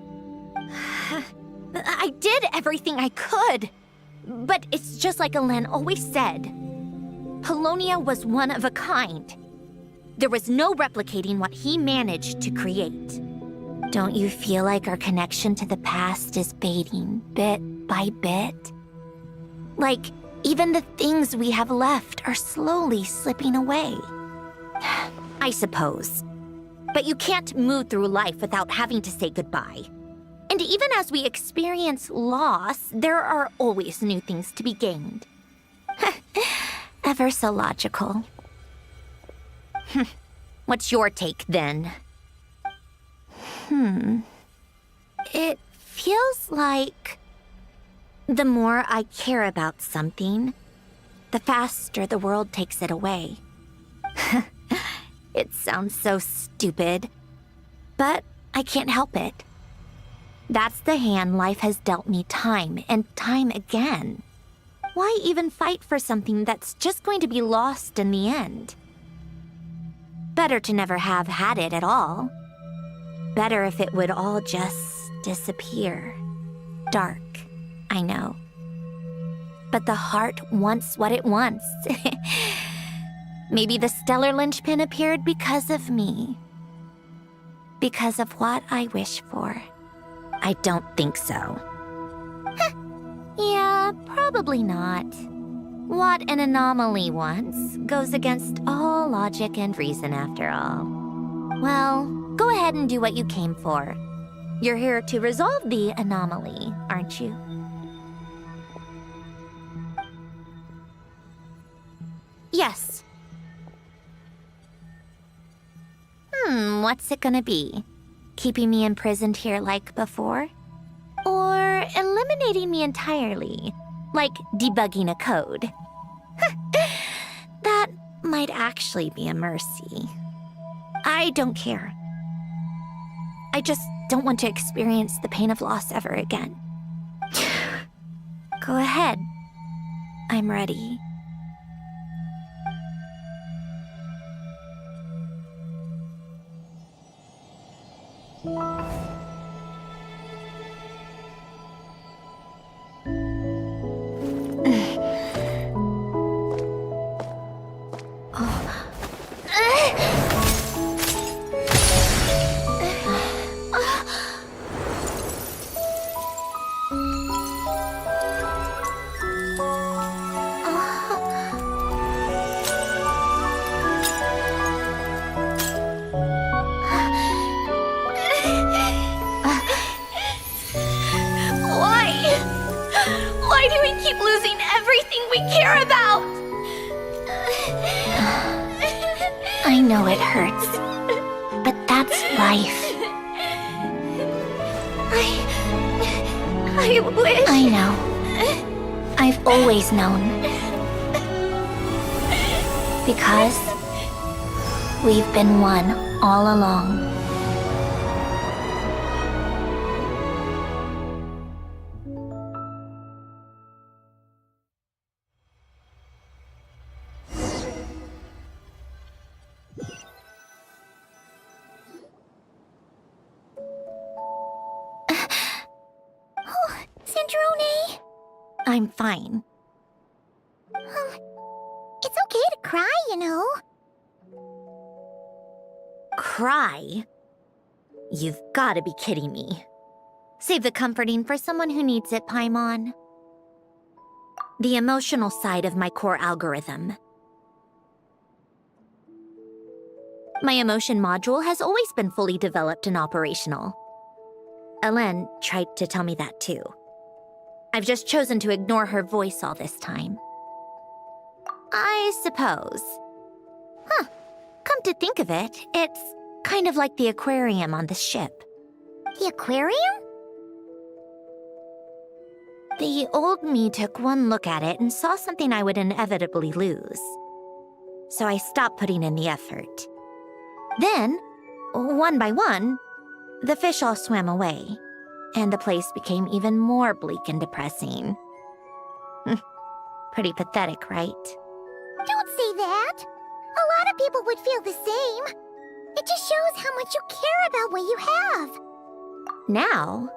I did everything I could. But it's just like Alen always said. Polonia was one of a kind. There was no replicating what he managed to create. Don't you feel like our connection to the past is fading bit by bit? Like, even the things we have left are slowly slipping away. I suppose. But you can't move through life without having to say goodbye. And even as we experience loss, there are always new things to be gained. Ever so logical. What's your take, then? It feels like the more I care about something, the faster the world takes it away. It sounds so stupid, but I can't help it. That's the hand life has dealt me time and time again. Why even fight for something that's just going to be lost in the end? Better to never have had it at all. Better if it would all just disappear. Dark, I know. But the heart wants what it wants. Maybe the stellar linchpin appeared because of me. Because of what I wish for. I don't think so. Yeah, probably not. What an anomaly wants goes against all logic and reason after all. Well, go ahead and do what you came for. You're here to resolve the anomaly, aren't you? Yes. What's it gonna be? Keeping me imprisoned here like before? Or eliminating me entirely, like debugging a code? That might actually be a mercy. I don't care. I just don't want to experience the pain of loss ever again. Go ahead. I'm ready. Why do we keep losing everything we care about? I know it hurts, but that's life. I wish... I know. I've always known. Because we've been one all along. Sandrone! I'm fine. It's okay to cry, you know. Cry? You've got to be kidding me. Save the comforting for someone who needs it, Paimon. The emotional side of my core algorithm. My emotion module has always been fully developed and operational. Elen tried to tell me that too. I've just chosen to ignore her voice all this time. I suppose. Come to think of it, it's kind of like the aquarium on the ship. The aquarium? The old me took one look at it and saw something I would inevitably lose. So I stopped putting in the effort. Then, one by one, the fish all swam away, and the place became even more bleak and depressing. Pretty pathetic, right? Don't say that. A lot of people would feel the same. It just shows how much you care about what you have. Now?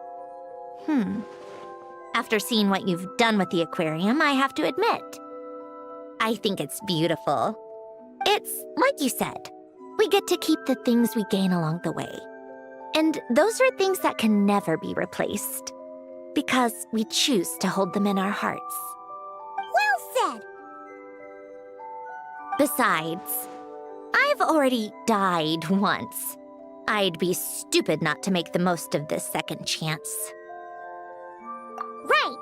After seeing what you've done with the aquarium, I have to admit, I think it's beautiful. It's like you said, we get to keep the things we gain along the way. And those are things that can never be replaced, because we choose to hold them in our hearts. Well said. Besides, I've already died once. I'd be stupid not to make the most of this second chance. Right.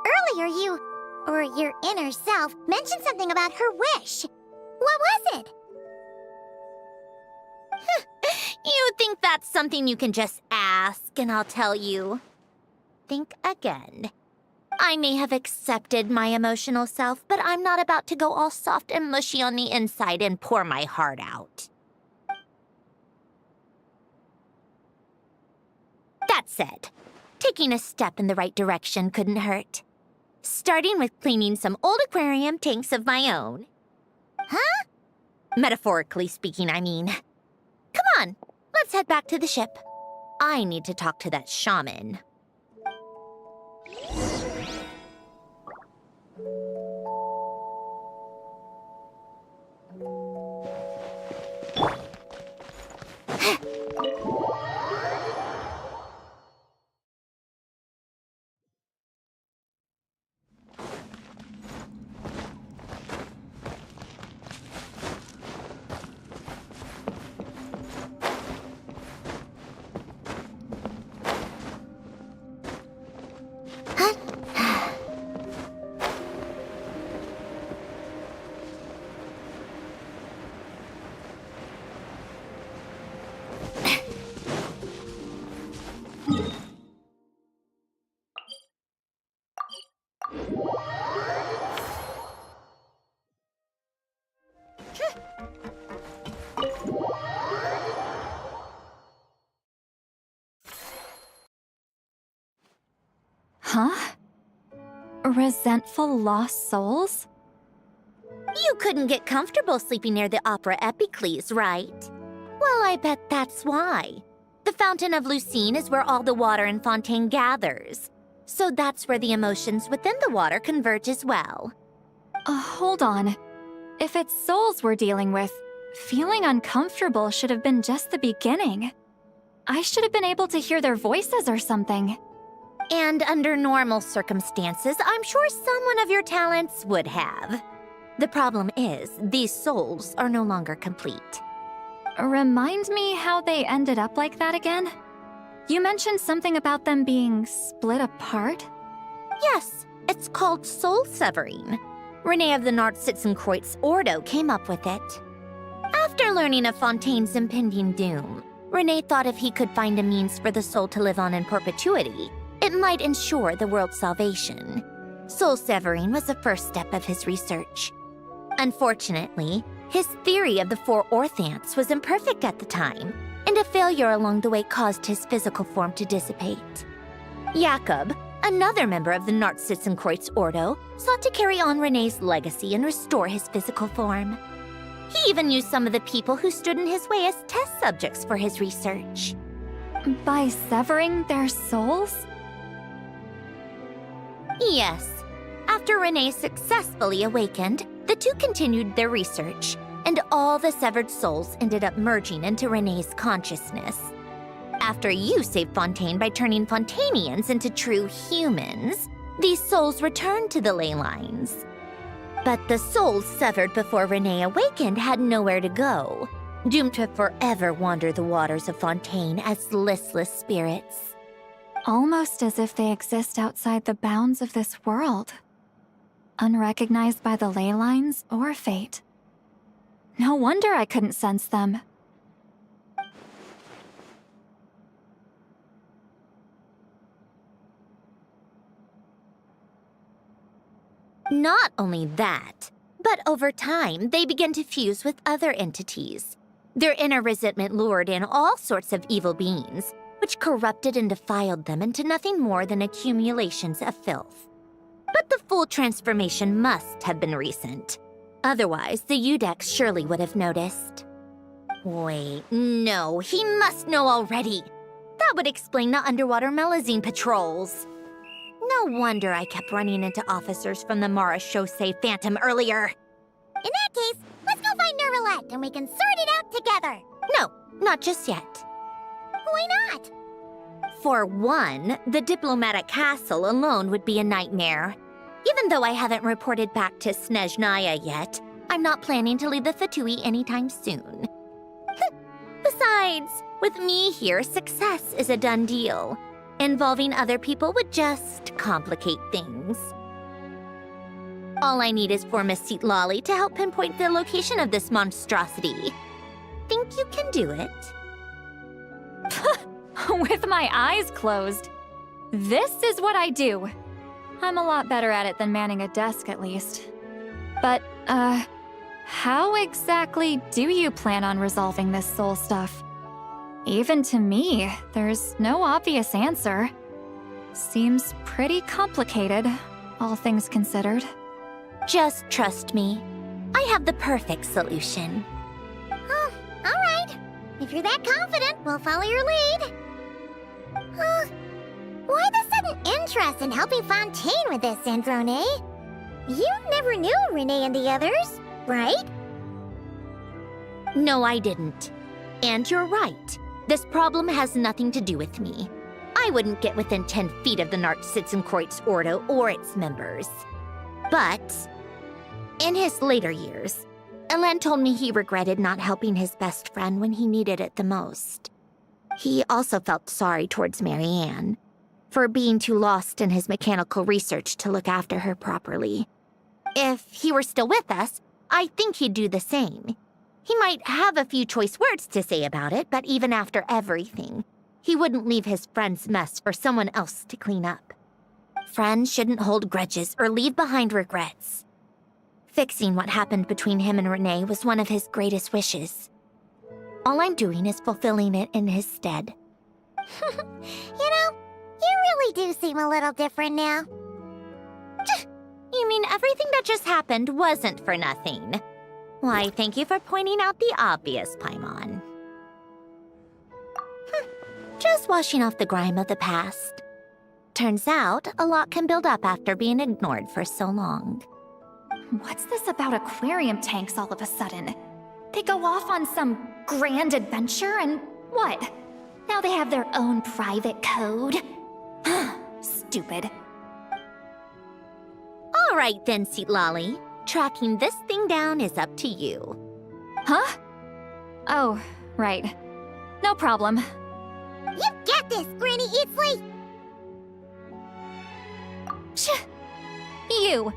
Earlier you, or your inner self, mentioned something about her wish. What was it? You think that's something you can just ask, and I'll tell you. Think again. I may have accepted my emotional self, but I'm not about to go all soft and mushy on the inside and pour my heart out. That said, taking a step in the right direction couldn't hurt. Starting with cleaning some old aquarium tanks of my own. Huh? Metaphorically speaking, I mean. Come on, let's head back to the ship. I need to talk to that shaman. Huh? Resentful lost souls? You couldn't get comfortable sleeping near the Opera Epicles, right? Well, I bet that's why. The Fountain of Lucine is where all the water in Fontaine gathers. So that's where the emotions within the water converge as well. Hold on. If it's souls we're dealing with, feeling uncomfortable should have been just the beginning. I should have been able to hear their voices or something. And under normal circumstances, I'm sure someone of your talents would have. The problem is, these souls are no longer complete. Remind me how they ended up like that again? You mentioned something about them being split apart? Yes, it's called soul severing. Renee of the Nartsitzenkreuz Ordo came up with it. After learning of Fontaine's impending doom, Renee thought if he could find a means for the soul to live on in perpetuity, it might ensure the world's salvation. Soul severing was the first step of his research. Unfortunately, his theory of the four orthants was imperfect at the time, and a failure along the way caused his physical form to dissipate. Jakob, another member of the Nartsitzenkreuz Ordo, sought to carry on Renee's legacy and restore his physical form. He even used some of the people who stood in his way as test subjects for his research. By severing their souls? Yes. After Renee successfully awakened, the two continued their research, and all the severed souls ended up merging into Renee's consciousness. After you saved Fontaine by turning Fontainians into true humans, these souls returned to the ley lines. But the souls severed before Renee awakened had nowhere to go, doomed to forever wander the waters of Fontaine as listless spirits. Almost as if they exist outside the bounds of this world. Unrecognized by the ley lines or fate. No wonder I couldn't sense them. Not only that, but over time, they began to fuse with other entities. Their inner resentment lured in all sorts of evil beings, which corrupted and defiled them into nothing more than accumulations of filth. But the full transformation must have been recent. Otherwise, the Udex surely would have noticed. Wait, no, he must know already. That would explain the underwater Melazine patrols. No wonder I kept running into officers from the Mara Chaussee Phantom earlier. In that case, let's go find Nervalette and we can sort it out together. No, not just yet. Why not? For one, the diplomatic castle alone would be a nightmare. Even though I haven't reported back to Snezhnaya yet, I'm not planning to leave the Fatui anytime soon. Besides, with me here, success is a done deal. Involving other people would just complicate things. All I need is for Miss Lolly to help pinpoint the location of this monstrosity. Think you can do it? With my eyes closed. This is what I do. I'm a lot better at it than manning a desk, at least. But, how exactly do you plan on resolving this soul stuff? Even to me, there's no obvious answer. Seems pretty complicated, all things considered. Just trust me. I have the perfect solution. Oh, all right. If you're that confident, we'll follow your lead. Why the sudden interest in helping Fontaine with this, Sandrone? You never knew Renee and the others, right? No, I didn't. And you're right. This problem has nothing to do with me. I wouldn't get within 10 feet of the Nartsitzenkreuz Ordo or its members. But in his later years, Elen told me he regretted not helping his best friend when he needed it the most. He also felt sorry towards Marianne for being too lost in his mechanical research to look after her properly. If he were still with us, I think he'd do the same. He might have a few choice words to say about it, but even after everything, he wouldn't leave his friend's mess for someone else to clean up. Friends shouldn't hold grudges or leave behind regrets. Fixing what happened between him and Renee was one of his greatest wishes. All I'm doing is fulfilling it in his stead. You know, you really do seem a little different now. You mean everything that just happened wasn't for nothing? Why, thank you for pointing out the obvious, Paimon. Just washing off the grime of the past. Turns out, a lot can build up after being ignored for so long. What's this about aquarium tanks all of a sudden? They go off on some grand adventure and what? Now they have their own private code? Stupid. All right then, Lolly. Tracking this thing down is up to you. Huh? Oh, right. No problem. You get this, Granny Eatsley! You!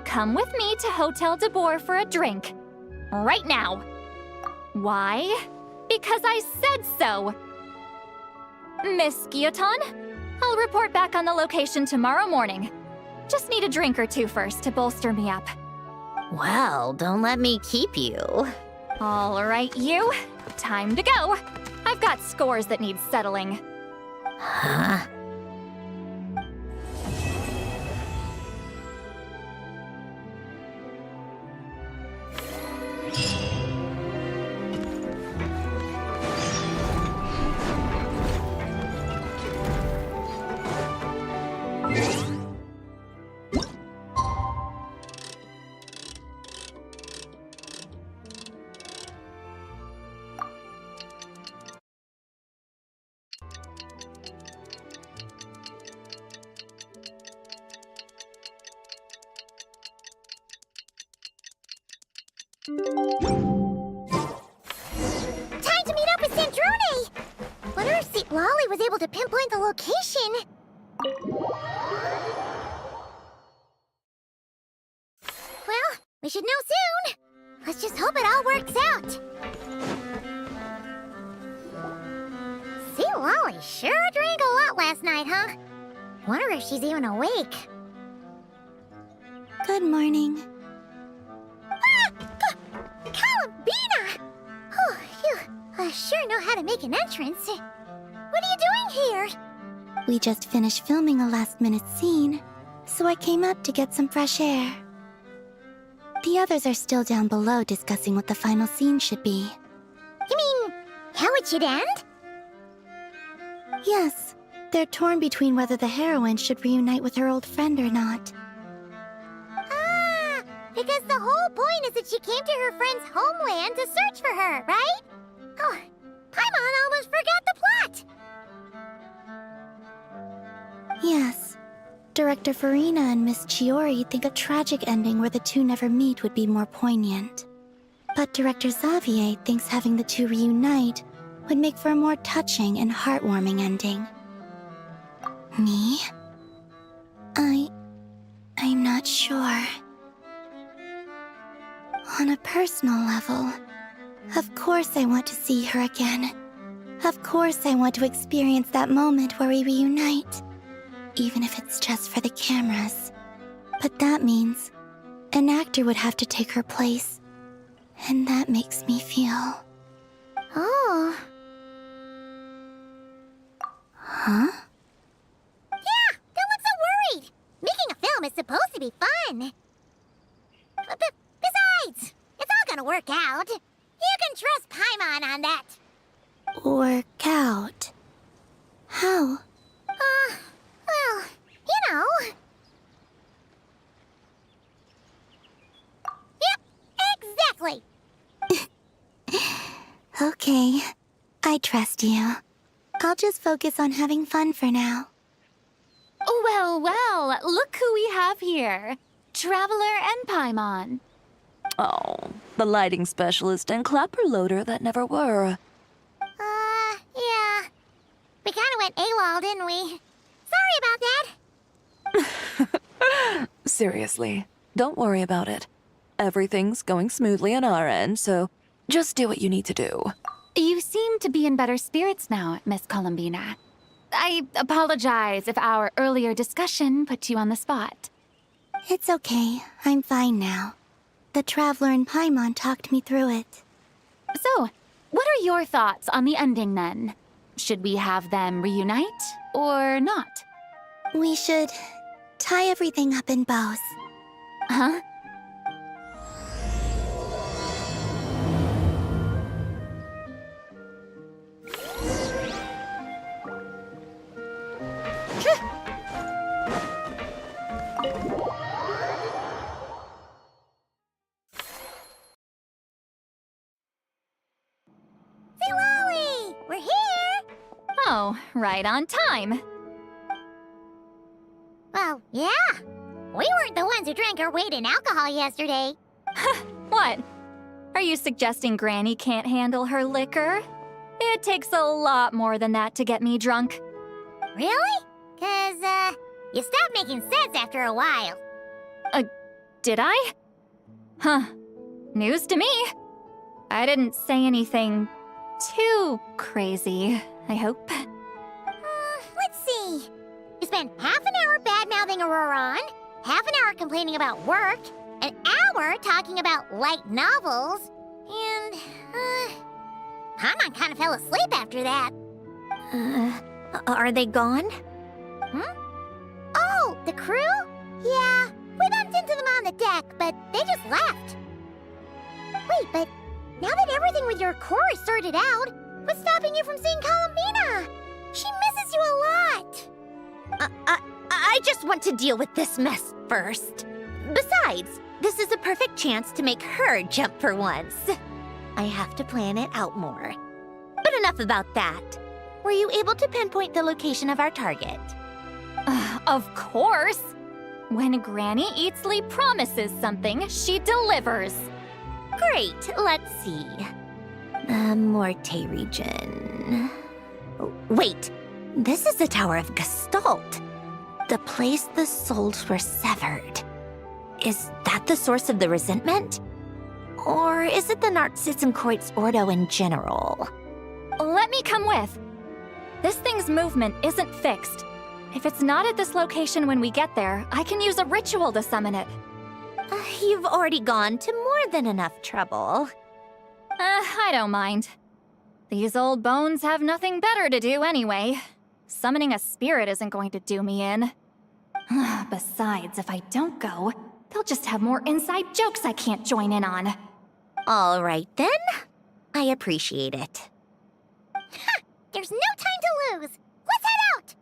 Come with me to Hotel de Boer for a drink. Right now. Why? Because I said so! Miss Guillotin, I'll report back on the location tomorrow morning. Just need a drink or two first to bolster me up. Well, don't let me keep you. All right, you. Time to go. I've got scores that need settling. Huh? Time to meet up with Sandrone! Wonder if St. Lolly was able to pinpoint the location. Well, we should know soon. Let's just hope it all works out. St. Lolly sure drank a lot last night, huh? Wonder if she's even awake. Good morning. Columbina! Oh, you sure know how to make an entrance. What are you doing here? We just finished filming a last-minute scene, so I came up to get some fresh air. The others are still down below discussing what the final scene should be. You mean, how it should end? Yes, they're torn between whether the heroine should reunite with her old friend or not. Ah, because the whole point is that she came to her friend's homeland to search for her, right? Oh, Paimon almost forgot the plot! Yes. Director Farina and Miss Chiori think a tragic ending where the two never meet would be more poignant. But Director Xavier thinks having the two reunite would make for a more touching and heartwarming ending. Me? I'm not sure. On a personal level, of course I want to see her again. Of course I want to experience that moment where we reunite. Even if it's just for the cameras. But that means an actor would have to take her place. And that makes me feel... Oh. Huh? Yeah, don't look so worried. Making a film is supposed to be fun. Besides, it's all gonna work out. You can trust Paimon on that. Work out? How? Well, you know. Yep, exactly. Okay, I trust you. I'll just focus on having fun for now. Well, well, look who we have here. Traveler and Paimon. Oh, the lighting specialist and clapper loader that never were. Yeah. We kinda went AWOL, didn't we? Sorry about that. Seriously, don't worry about it. Everything's going smoothly on our end, so just do what you need to do. You seem to be in better spirits now, Miss Columbina. I apologize if our earlier discussion put you on the spot. It's okay, I'm fine now. The Traveler and Paimon talked me through it. So, what are your thoughts on the ending then? Should we have them reunite or not? We should tie everything up in bows. Huh? Ziwali! We're here! Oh, right on time. Well, yeah. We weren't the ones who drank our weight in alcohol yesterday. What? Are you suggesting Granny can't handle her liquor? It takes a lot more than that to get me drunk. Really? 'Cause, you stopped making sense after a while. Did I? Huh. News to me. I didn't say anything too crazy, I hope. Let's see. You spent half an hour bad-mouthing Auroron, half an hour complaining about work, an hour talking about light novels, and, Paimon kind of fell asleep after that. Are they gone? Oh, the crew? Yeah, we bumped into them on the deck, but they just left. Wait, but now that everything with your core is sorted out, what's stopping you from seeing Columbina? She misses you a lot. I just want to deal with this mess first. Besides, this is a perfect chance to make her jump for once. I have to plan it out more. But enough about that. Were you able to pinpoint the location of our target? Of course! When Granny Eatsley promises something, she delivers. Great, let's see. The Morte region. Wait, this is the Tower of Gestalt. The place the souls were severed. Is that the source of the resentment? Or is it the Narcissenkreuz Ordo in general? Let me come with. This thing's movement isn't fixed. If it's not at this location when we get there, I can use a ritual to summon it. You've already gone to more than enough trouble. I don't mind. These old bones have nothing better to do anyway. Summoning a spirit isn't going to do me in. Besides, if I don't go, they'll just have more inside jokes I can't join in on. All right then. I appreciate it. Ha! There's no time to lose! Let's head out!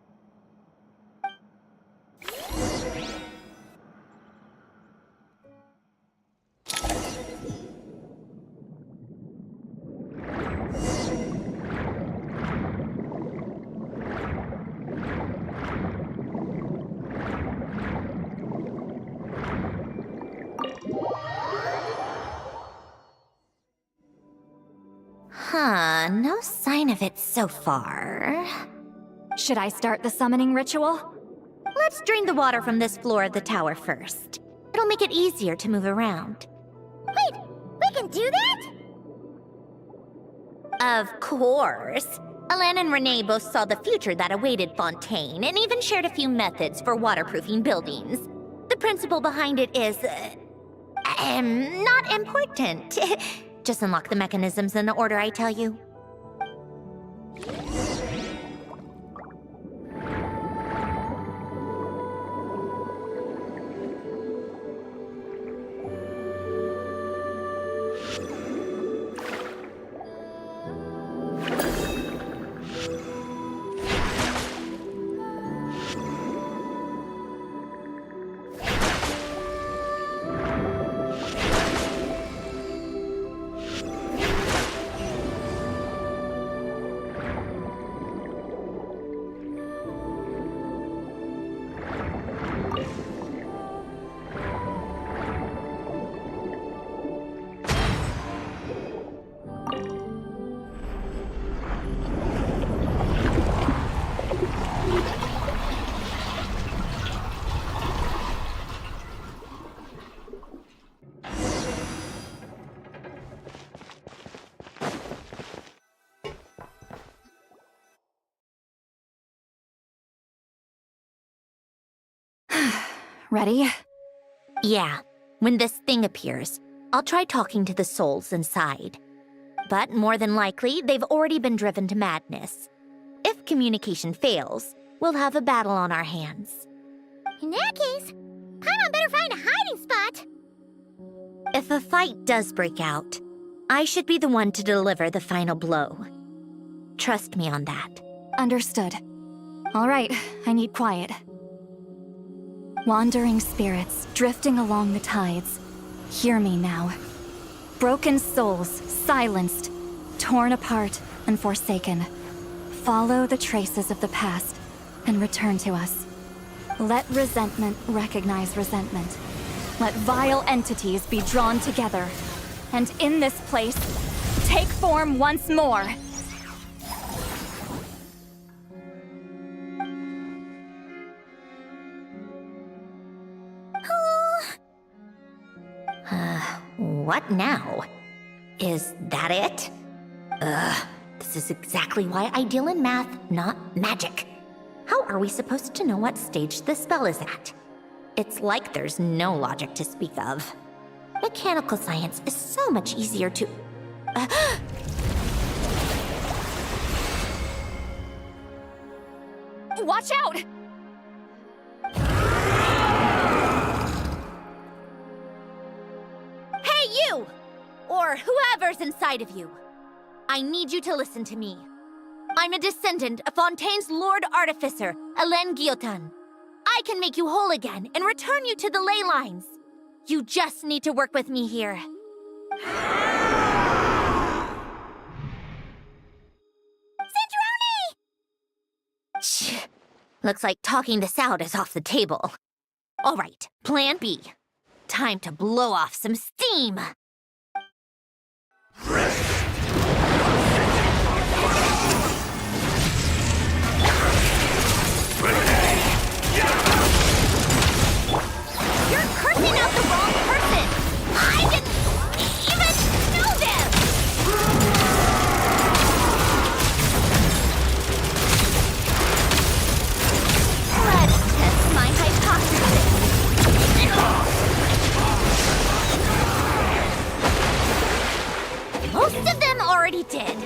Huh, no sign of it so far. Should I start the summoning ritual? Let's drain the water from this floor of the tower first. It'll make it easier to move around. Wait, we can do that? Of course. Alan and Renee both saw the future that awaited Fontaine and even shared a few methods for waterproofing buildings. The principle behind it is... not important. Just unlock the mechanisms in the order I tell you. Ready? Yeah, when this thing appears, I'll try talking to the souls inside. But more than likely, they've already been driven to madness. If communication fails, we'll have a battle on our hands. In that case, Paimon better find a hiding spot. If a fight does break out, I should be the one to deliver the final blow. Trust me on that. Understood. All right, I need quiet. Wandering spirits drifting along the tides. Hear me now. Broken souls, silenced, torn apart, and forsaken. Follow the traces of the past and return to us. Let resentment recognize resentment. Let vile entities be drawn together. And in this place, take form once more. What now? Is that it? This is exactly why I deal in math, not magic. How are we supposed to know what stage the spell is at? It's like there's no logic to speak of. Mechanical science is so much easier to... Watch out! Hey, you! Or whoever's inside of you. I need you to listen to me. I'm a descendant of Fontaine's Lord Artificer, Alain Guillotin. I can make you whole again and return you to the ley lines. You just need to work with me here. Sandrone! Looks like talking this out is off the table. All right, plan B. Time to blow off some steam. You're cursing out the wrong person! I didn't even know this! Let's test my hypothesis. Most of them already did.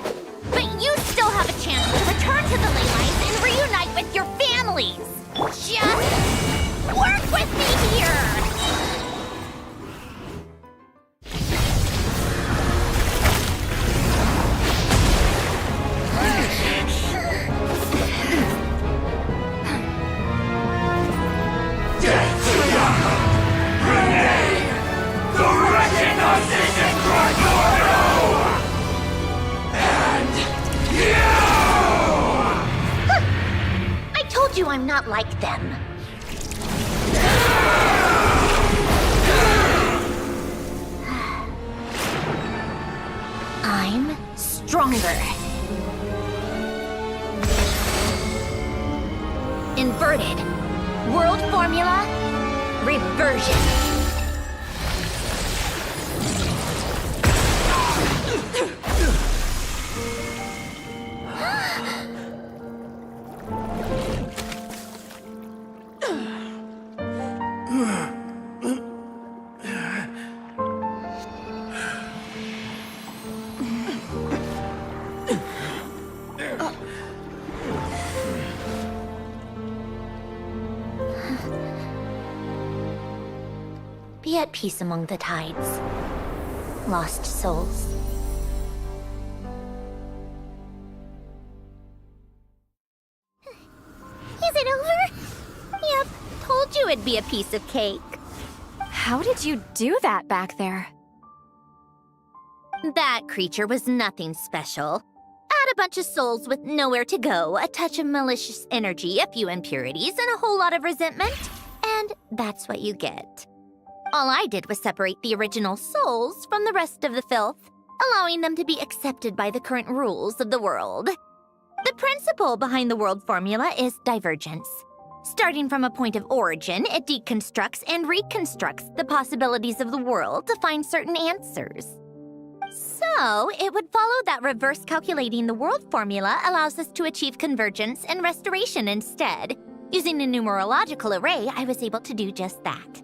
But you still have a chance to return to the ley lines and reunite with your families. Just work with me here! I'm not like them. I'm stronger. Inverted. World formula. Reversion. Be at peace among the tides. Lost souls. Is it over? Yep, told you it'd be a piece of cake. How did you do that back there? That creature was nothing special. Add a bunch of souls with nowhere to go, a touch of malicious energy, a few impurities, and a whole lot of resentment, and that's what you get. All I did was separate the original souls from the rest of the filth, allowing them to be accepted by the current rules of the world. The principle behind the world formula is divergence. Starting from a point of origin, it deconstructs and reconstructs the possibilities of the world to find certain answers. So, it would follow that reverse calculating the world formula allows us to achieve convergence and restoration instead. Using a numerological array, I was able to do just that.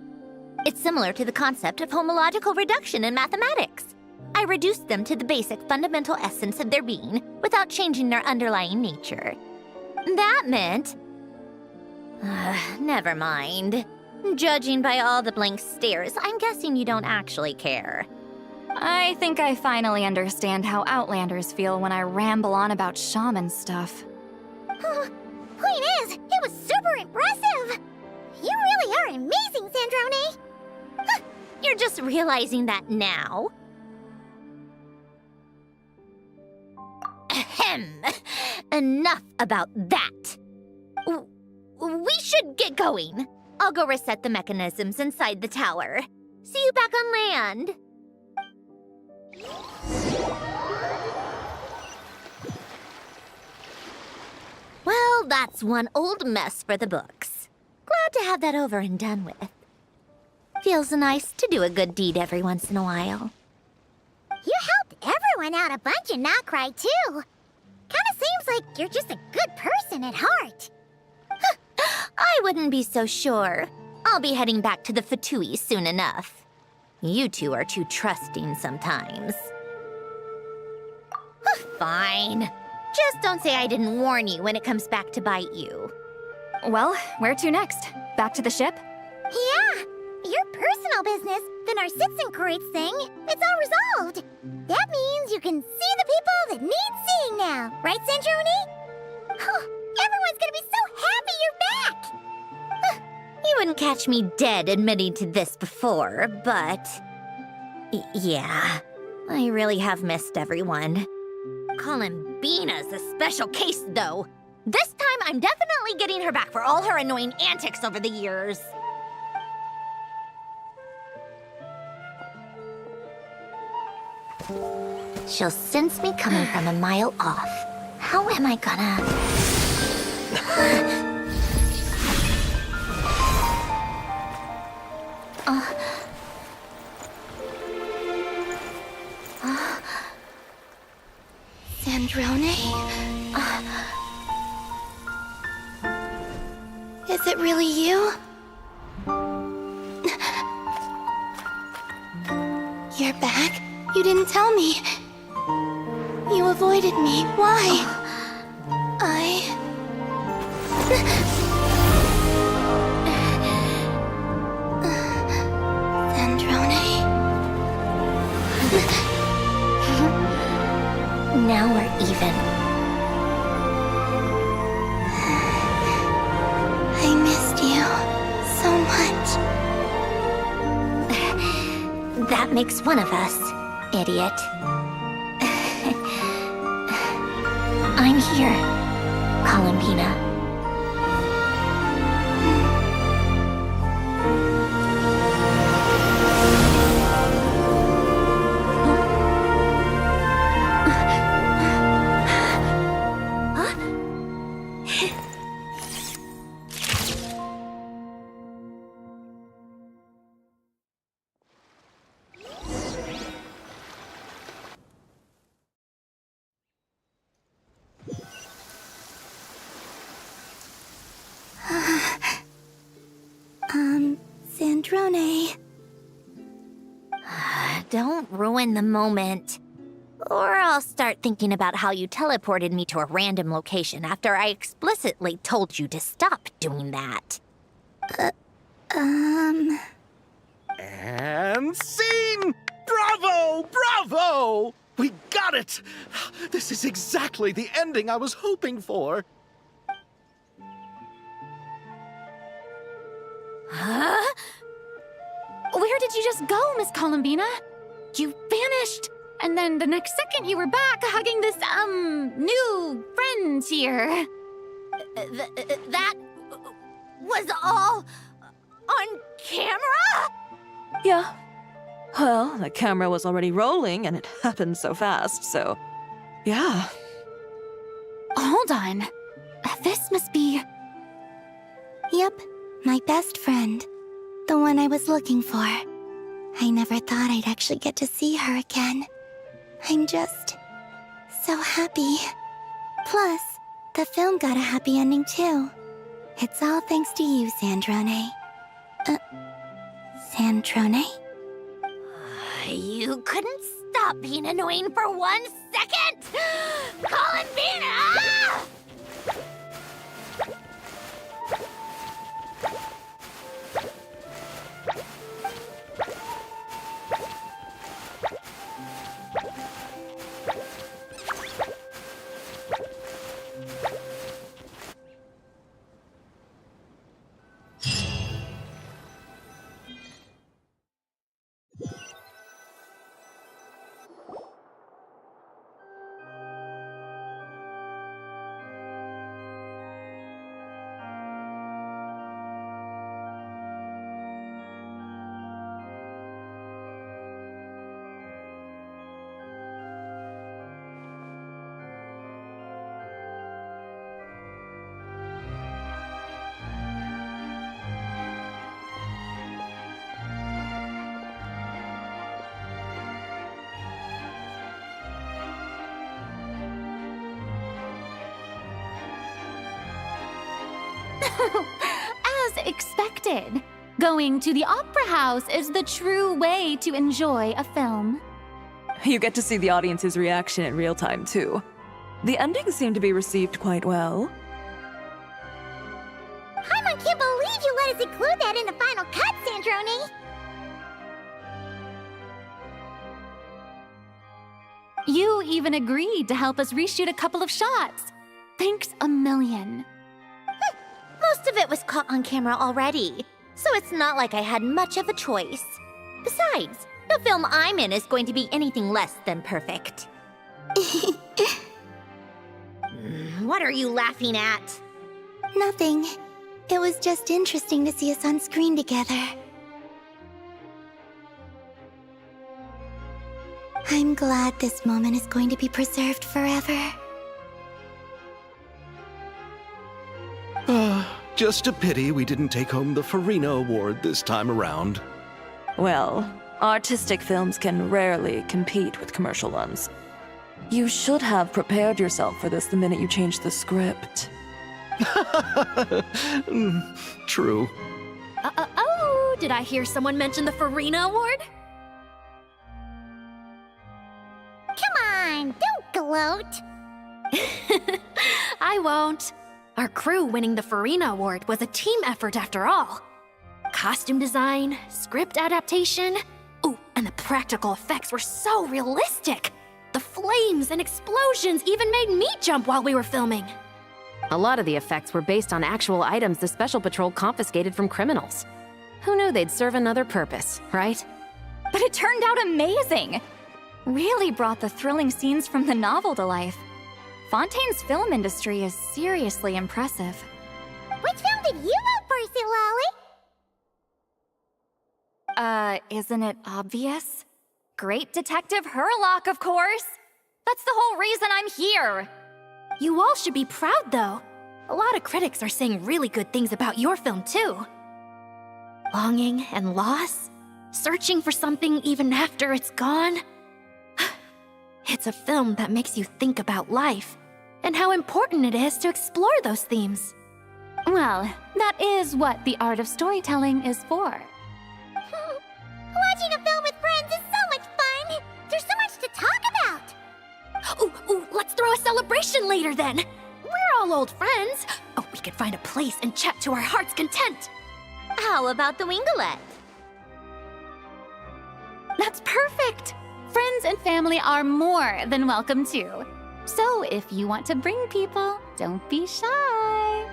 It's similar to the concept of homological reduction in mathematics. I reduced them to the basic fundamental essence of their being without changing their underlying nature. That meant... never mind. Judging by all the blank stares, I'm guessing you don't actually care. I think I finally understand how Outlanders feel when I ramble on about shaman stuff. Point is, it was super impressive! You really are amazing, Sandrone! You're just realizing that now. Ahem. Enough about that. We should get going. I'll go reset the mechanisms inside the tower. See you back on land. Well, that's one old mess for the books. Glad to have that over and done with. Feels nice to do a good deed every once in a while. You helped everyone out a bunch and not cry too. Kinda seems like you're just a good person at heart. I wouldn't be so sure. I'll be heading back to the Fatui soon enough. You two are too trusting sometimes. Fine. Just don't say I didn't warn you when it comes back to bite you. Well, where to next? Back to the ship? Yeah, your personal business, the Narcitsan thing, it's all resolved. That means you can see the people that need seeing now, right, Sandrone? Everyone's gonna be so happy you're back! You wouldn't catch me dead admitting to this before, but... yeah, I really have missed everyone. Columbina's a special case, though. This time, I'm definitely getting her back for all her annoying antics over the years. She'll sense me coming from a mile off. How am I gonna... Sandrone? Is it really you? You're back? You didn't tell me. You avoided me. Why? Sandrone? Now we're even. I missed you so much. That makes one of us, idiot. I'm here, Columbina. Sandrone. Don't ruin the moment. Or I'll start thinking about how you teleported me to a random location after I explicitly told you to stop doing that. And scene! Bravo! Bravo! We got it! This is exactly the ending I was hoping for. Huh? Where did you just go, Miss Columbina? You vanished! And then the next second you were back hugging this, new friend here. That was all on camera? Yeah. Well, the camera was already rolling and it happened so fast, so... yeah. Hold on. This must be... Yep, my best friend. The one I was looking for. I never thought I'd actually get to see her again. I'm just... so happy. Plus, the film got a happy ending too. It's all thanks to you, Sandrone. Sandrone? You couldn't stop being annoying for 1 second! Columbina! As expected, going to the opera house is the true way to enjoy a film. You get to see the audience's reaction in real time, too. The ending seemed to be received quite well. Paimon can't believe you let us include that in the final cut, Sandrone! You even agreed to help us reshoot a couple of shots. Thanks a million. Most of it was caught on camera already, so it's not like I had much of a choice. Besides, the film I'm in is going to be anything less than perfect. What are you laughing at? Nothing. It was just interesting to see us on screen together. I'm glad this moment is going to be preserved forever. Just a pity we didn't take home the Farina Award this time around. Well, artistic films can rarely compete with commercial ones. You should have prepared yourself for this the minute you changed the script. True. Oh, did I hear someone mention the Farina Award? Come on, don't gloat! I won't. Our crew winning the Farina Award was a team effort after all. Costume design, script adaptation. Ooh, and the practical effects were so realistic. The flames and explosions even made me jump while we were filming. A lot of the effects were based on actual items the Special Patrol confiscated from criminals. Who knew they'd serve another purpose, right? But it turned out amazing! Really brought the thrilling scenes from the novel to life. Fontaine's film industry is seriously impressive. Which film did you vote for, Silali? Isn't it obvious? Great Detective Herlock, of course! That's the whole reason I'm here! You all should be proud, though. A lot of critics are saying really good things about your film, too. Longing and loss? Searching for something even after it's gone? It's a film that makes you think about life, and how important it is to explore those themes. Well, that is what the art of storytelling is for. later then. We're all old friends. Oh, we could find a place and chat to our heart's content. How about the Wingalette? That's perfect! Friends and family are more than welcome too. So if you want to bring people, don't be shy.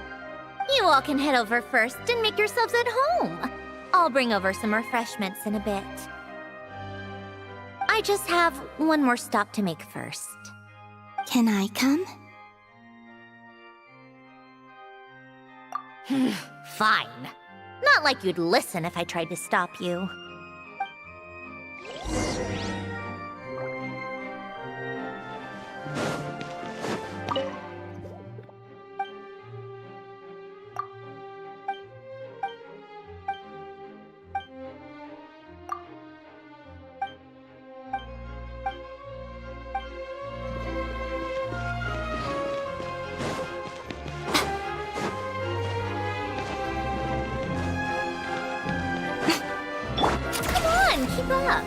You all can head over first and make yourselves at home. I'll bring over some refreshments in a bit. I just have one more stop to make first. Can I come? Fine. Not like you'd listen if I tried to stop you. Keep up.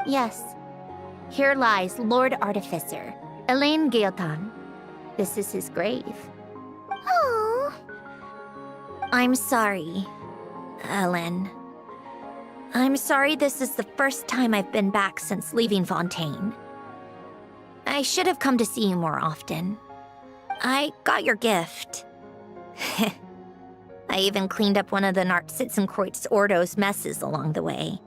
Yes. Here lies Lord Artificer, Elaine Gaeltan. This is his grave. Oh. I'm sorry, Ellen. I'm sorry this is the first time I've been back since leaving Fontaine. I should have come to see you more often. I got your gift. I even cleaned up one of the Nartsitzenkreuz Ordo's messes along the way.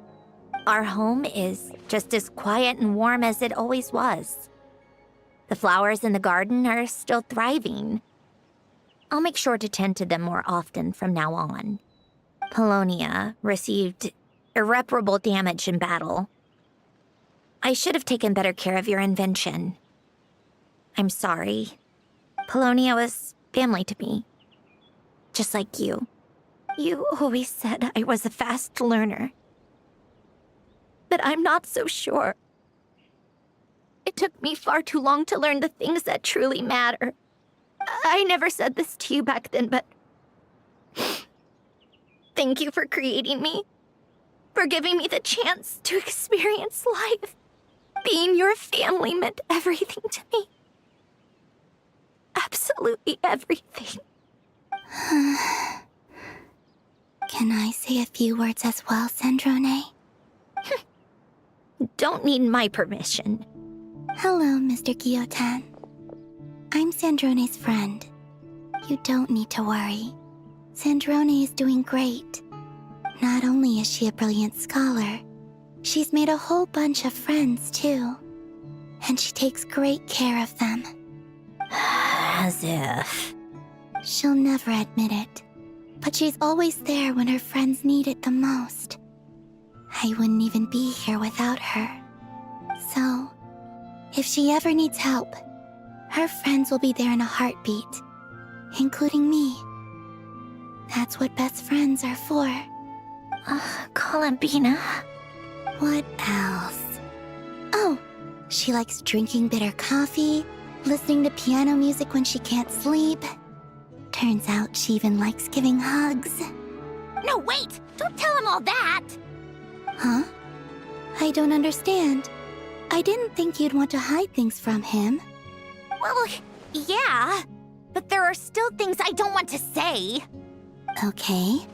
Our home is just as quiet and warm as it always was. The flowers in the garden are still thriving. I'll make sure to tend to them more often from now on. Polonia received irreparable damage in battle. I should have taken better care of your invention. I'm sorry. Polonia was family to me. Just like you. You always said I was a fast learner. But I'm not so sure. It took me far too long to learn the things that truly matter. I never said this to you back then, but thank you for creating me, for giving me the chance to experience life. Being your family meant everything to me. Absolutely everything. Can I say a few words as well, Sandrone? Don't need my permission. Hello, Mr. Guillotin. I'm Sandrone's friend. You don't need to worry. Sandrone is doing great. Not only is she a brilliant scholar, she's made a whole bunch of friends, too. And she takes great care of them. As if. She'll never admit it, but she's always there when her friends need it the most. I wouldn't even be here without her. So, if she ever needs help, her friends will be there in a heartbeat, including me. That's what best friends are for. Columbina. What else? Oh, she likes drinking bitter coffee, listening to piano music when she can't sleep, Turns out she even likes giving hugs. No, wait! Don't tell him all that! Huh? I don't understand. I didn't think you'd want to hide things from him. Well, yeah. But there are still things I don't want to say. Okay.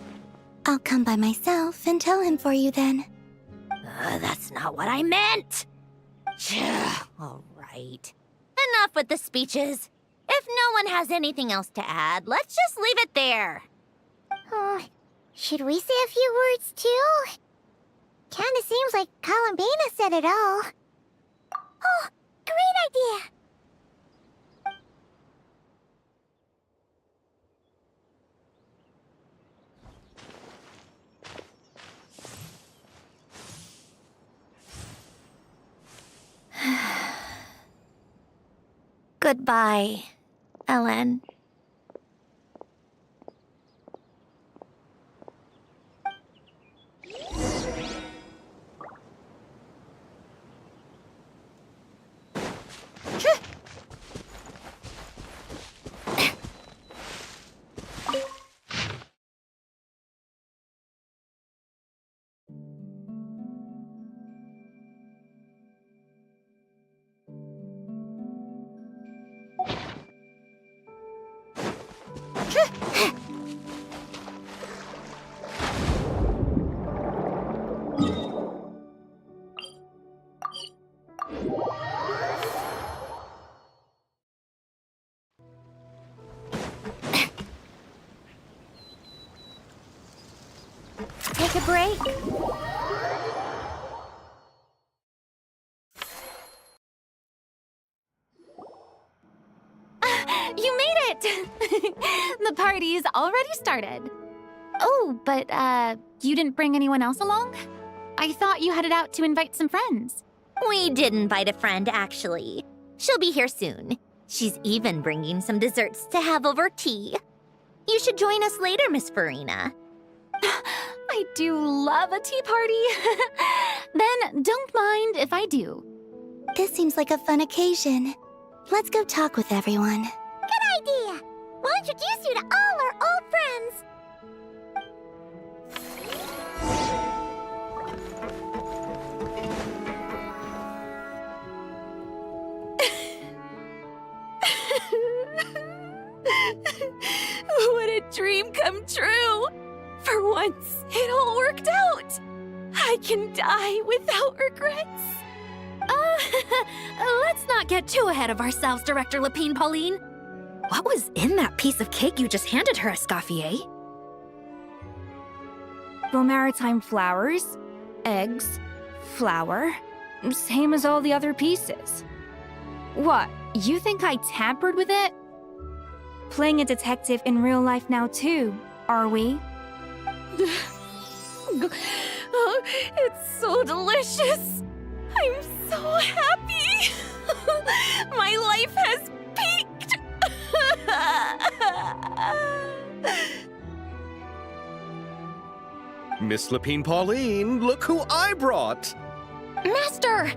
I'll come by myself and tell him for you then. That's not what I meant! All right. Enough with the speeches. If no one has anything else to add, let's just leave it there. Should we say a few words too? Kinda seems like Columbina said it all. Oh, great idea! Goodbye, Ellen. Take a break. You made it! The party's already started. Oh, but, you didn't bring anyone else along? I thought you headed out to invite some friends. We did invite a friend, actually. She'll be here soon. She's even bringing some desserts to have over tea. You should join us later, Miss Farina. I do love a tea party. Then don't mind if I do. This seems like a fun occasion. Let's go talk with everyone. Good idea! We'll introduce you to all our old friends. What a dream come true! For once, it all worked out! I can die without regrets. Let's not get too ahead of ourselves, Director Lapine Pauline. What was in that piece of cake you just handed her, Escoffier? Maritime flowers, eggs, flour, same as all the other pieces. What, you think I tampered with it? Playing a detective in real life now too, are we? Oh, it's so delicious! I'm so happy! My life has peaked! Miss Lapine Pauline, look who I brought! Master!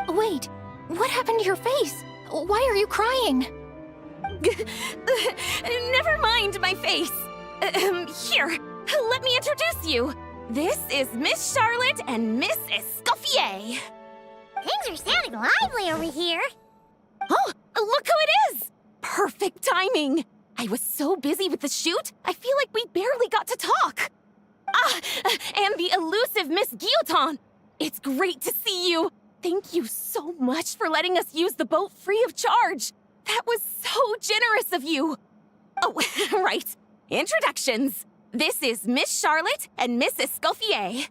Wait, what happened to your face? Why are you crying? Never mind my face. Here, let me introduce you. This is Miss Charlotte and Miss Escoffier. Things are sounding lively over here. Oh, look who it is! Perfect timing. I was so busy with the shoot, I feel like we barely got to talk. And the elusive Miss Guillotin. It's great to see you. Thank you so much for letting us use the boat free of charge. That was so generous of you. Oh, right. Introductions. This is Miss Charlotte and Miss Escoffier.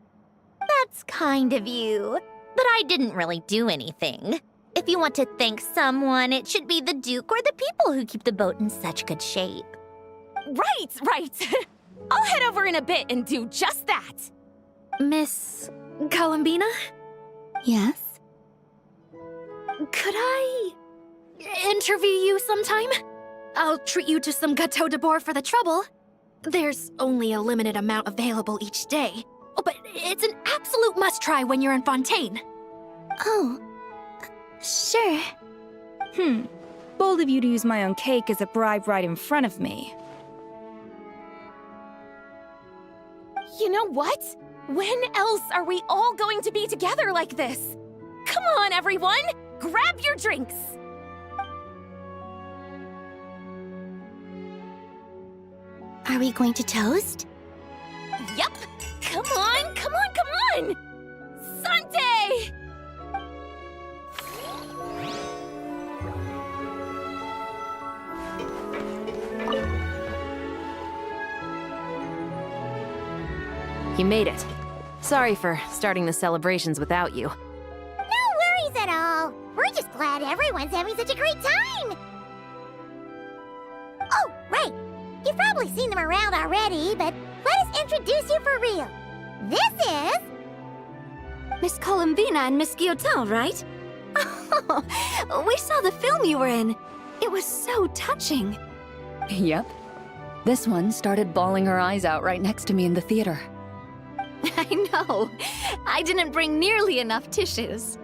That's kind of you. But I didn't really do anything. If you want to thank someone, it should be the Duke or the people who keep the boat in such good shape. Right. I'll head over in a bit and do just that. Miss Columbina? Yes? Could I interview you sometime? I'll treat you to some gâteau de bord for the trouble. There's only a limited amount available each day. Oh, but it's an absolute must-try when you're in Fontaine. Oh, sure. Bold of you to use my own cake as a bribe right in front of me. You know what? When else are we all going to be together like this? Come on, everyone! Grab your drinks! Are we going to toast? Yep! Come on, come on, come on! Sante! You made it. Sorry for starting the celebrations without you. No worries at all. We're just glad everyone's having such a great time. Oh, right. You've probably seen them around already, but let us introduce you for real. This is... Miss Columbina and Miss Guillotin, right? Oh, we saw the film you were in. It was so touching. Yep. This one started bawling her eyes out right next to me in the theater. I know. I didn't bring nearly enough tissues.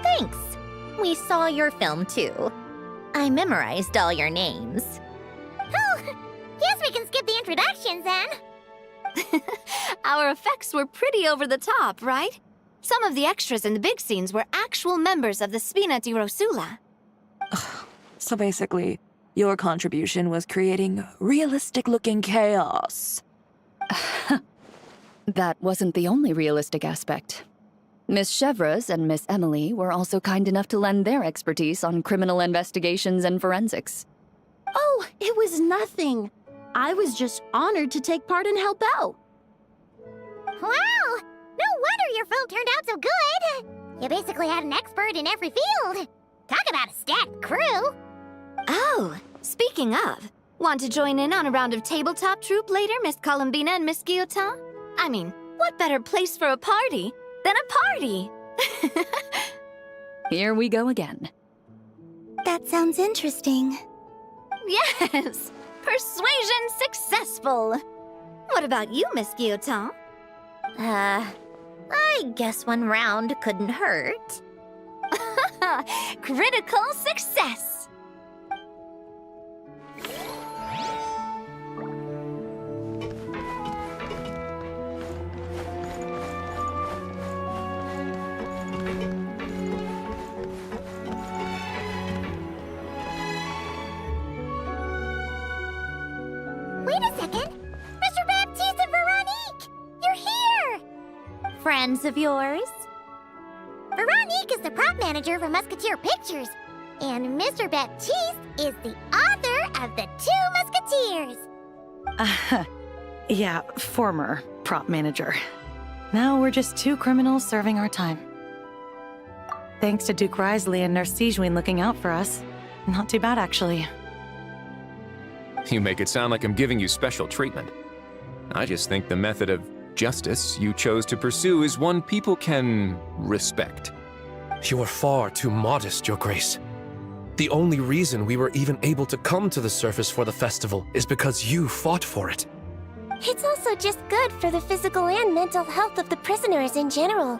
Thanks. We saw your film too. I memorized all your names. Oh, guess we can skip the introductions then. Our effects were pretty over the top, right? Some of the extras in the big scenes were actual members of the Spina di Rosula. So basically, your contribution was creating realistic-looking chaos. That wasn't the only realistic aspect. Miss Chevres and Miss Emily were also kind enough to lend their expertise on criminal investigations and forensics. Oh, it was nothing. I was just honored to take part and help out. Wow! No wonder your film turned out so good. You basically had an expert in every field. Talk about a stacked crew. Oh, speaking of, want to join in on a round of tabletop troupe later, Miss Columbina and Miss Guillotin? I mean, what better place for a party than a party? Here we go again. That sounds interesting. Yes! Persuasion successful! What about you, Miss Guillotin? I guess one round couldn't hurt. Critical success! Wait a second! Mr. Baptiste and Veronique! You're here! Friends of yours? Veronique is the prop manager for Musketeer Pictures, and Mr. Baptiste is the author of The Two Musketeers. Yeah, former prop manager. Now we're just two criminals serving our time. Thanks to Duke Risley and Nurse Sejuin looking out for us. Not too bad, actually. You make it sound like I'm giving you special treatment. I just think the method of justice you chose to pursue is one people can respect. You are far too modest, Your Grace. The only reason we were even able to come to the surface for the festival is because you fought for it. It's also just good for the physical and mental health of the prisoners in general.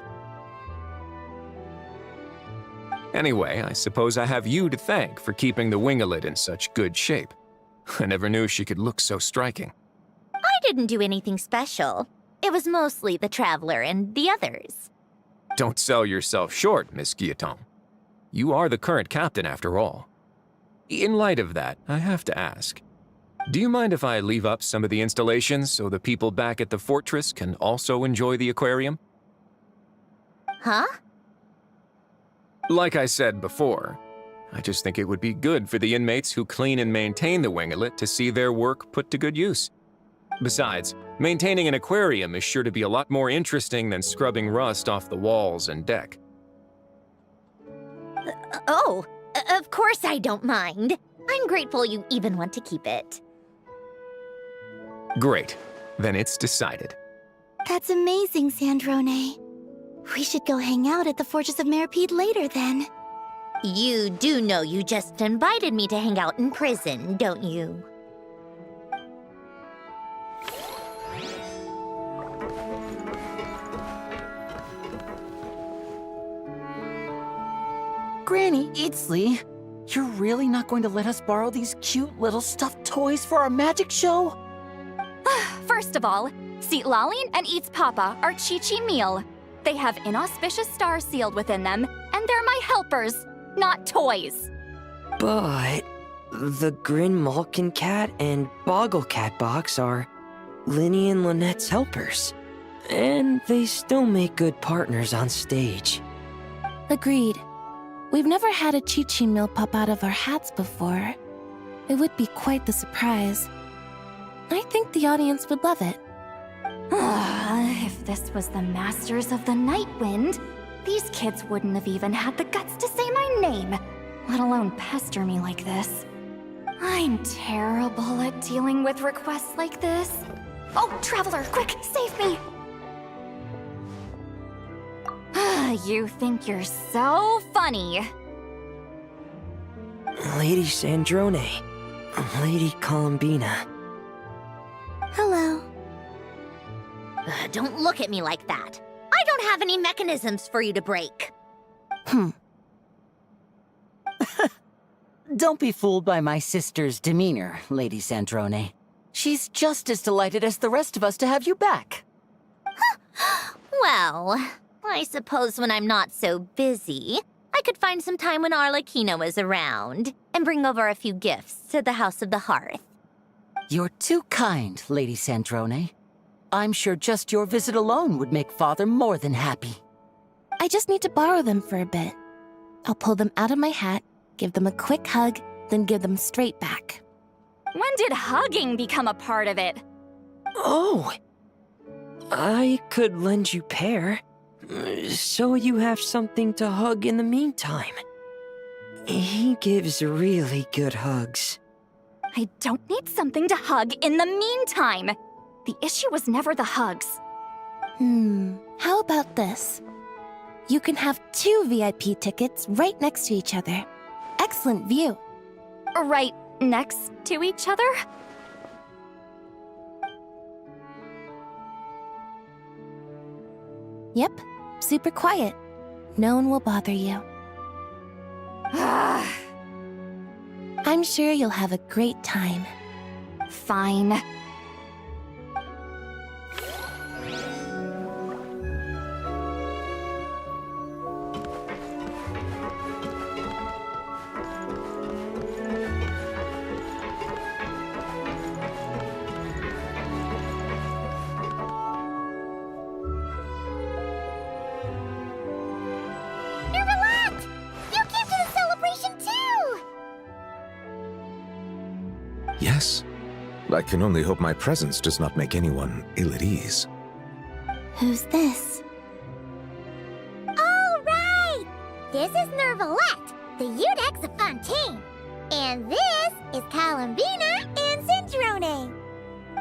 Anyway, I suppose I have you to thank for keeping the Winglet in such good shape. I never knew she could look so striking. I didn't do anything special. It was mostly the Traveler and the others. Don't sell yourself short, Miss Guillotin. You are the current captain, after all. In light of that, I have to ask, do you mind if I leave up some of the installations so the people back at the fortress can also enjoy the aquarium? Huh? Like I said before, I just think it would be good for the inmates who clean and maintain the Winglet to see their work put to good use. Besides, maintaining an aquarium is sure to be a lot more interesting than scrubbing rust off the walls and deck. Of course I don't mind. I'm grateful you even want to keep it. Great. Then it's decided. That's amazing, Sandrone. We should go hang out at the Fortress of Meripede later, then. You do know you just invited me to hang out in prison, don't you? Granny Itzley, You're really not going to let us borrow these cute little stuffed toys for our magic show? First of all, Seatlalin and Eats Papa are Chi-Chi meal. They have inauspicious stars sealed within them, and they're my helpers, not toys. But the Grin Malkin Cat and Boggle Cat box are Linny and Lynette's helpers. And they still make good partners on stage. Agreed. We've never had a Chi-Chi meal pop out of our hats before. It would be quite the surprise. I think the audience would love it. If this was the Masters of the Night Wind, these kids wouldn't have even had the guts to say my name, let alone pester me like this. I'm terrible at dealing with requests like this. Oh, Traveler, quick, save me! You think you're so funny. Lady Sandrone, Lady Columbina. Hello. Don't look at me like that. I don't have any mechanisms for you to break. Don't be fooled by my sister's demeanor, Lady Sandrone. She's just as delighted as the rest of us to have you back. Well, I suppose when I'm not so busy, I could find some time when Arlecchino is around and bring over a few gifts to the House of the Hearth. You're too kind, Lady Sandrone. I'm sure just your visit alone would make Father more than happy. I just need to borrow them for a bit. I'll pull them out of my hat, give them a quick hug, then give them straight back. When did hugging become a part of it? Oh! I could lend you pair, so you have something to hug in the meantime. He gives really good hugs. I don't need something to hug in the meantime. The issue was never the hugs. How about this? You can have 2 VIP tickets right next to each other. Excellent view. Right next to each other? Yep, super quiet. No one will bother you. I'm sure you'll have a great time. Fine. Yes. I can only hope my presence does not make anyone ill at ease. Who's this? All right! This is Nervalette, the Udex of Fontaine. And this is Columbina and Sandrone.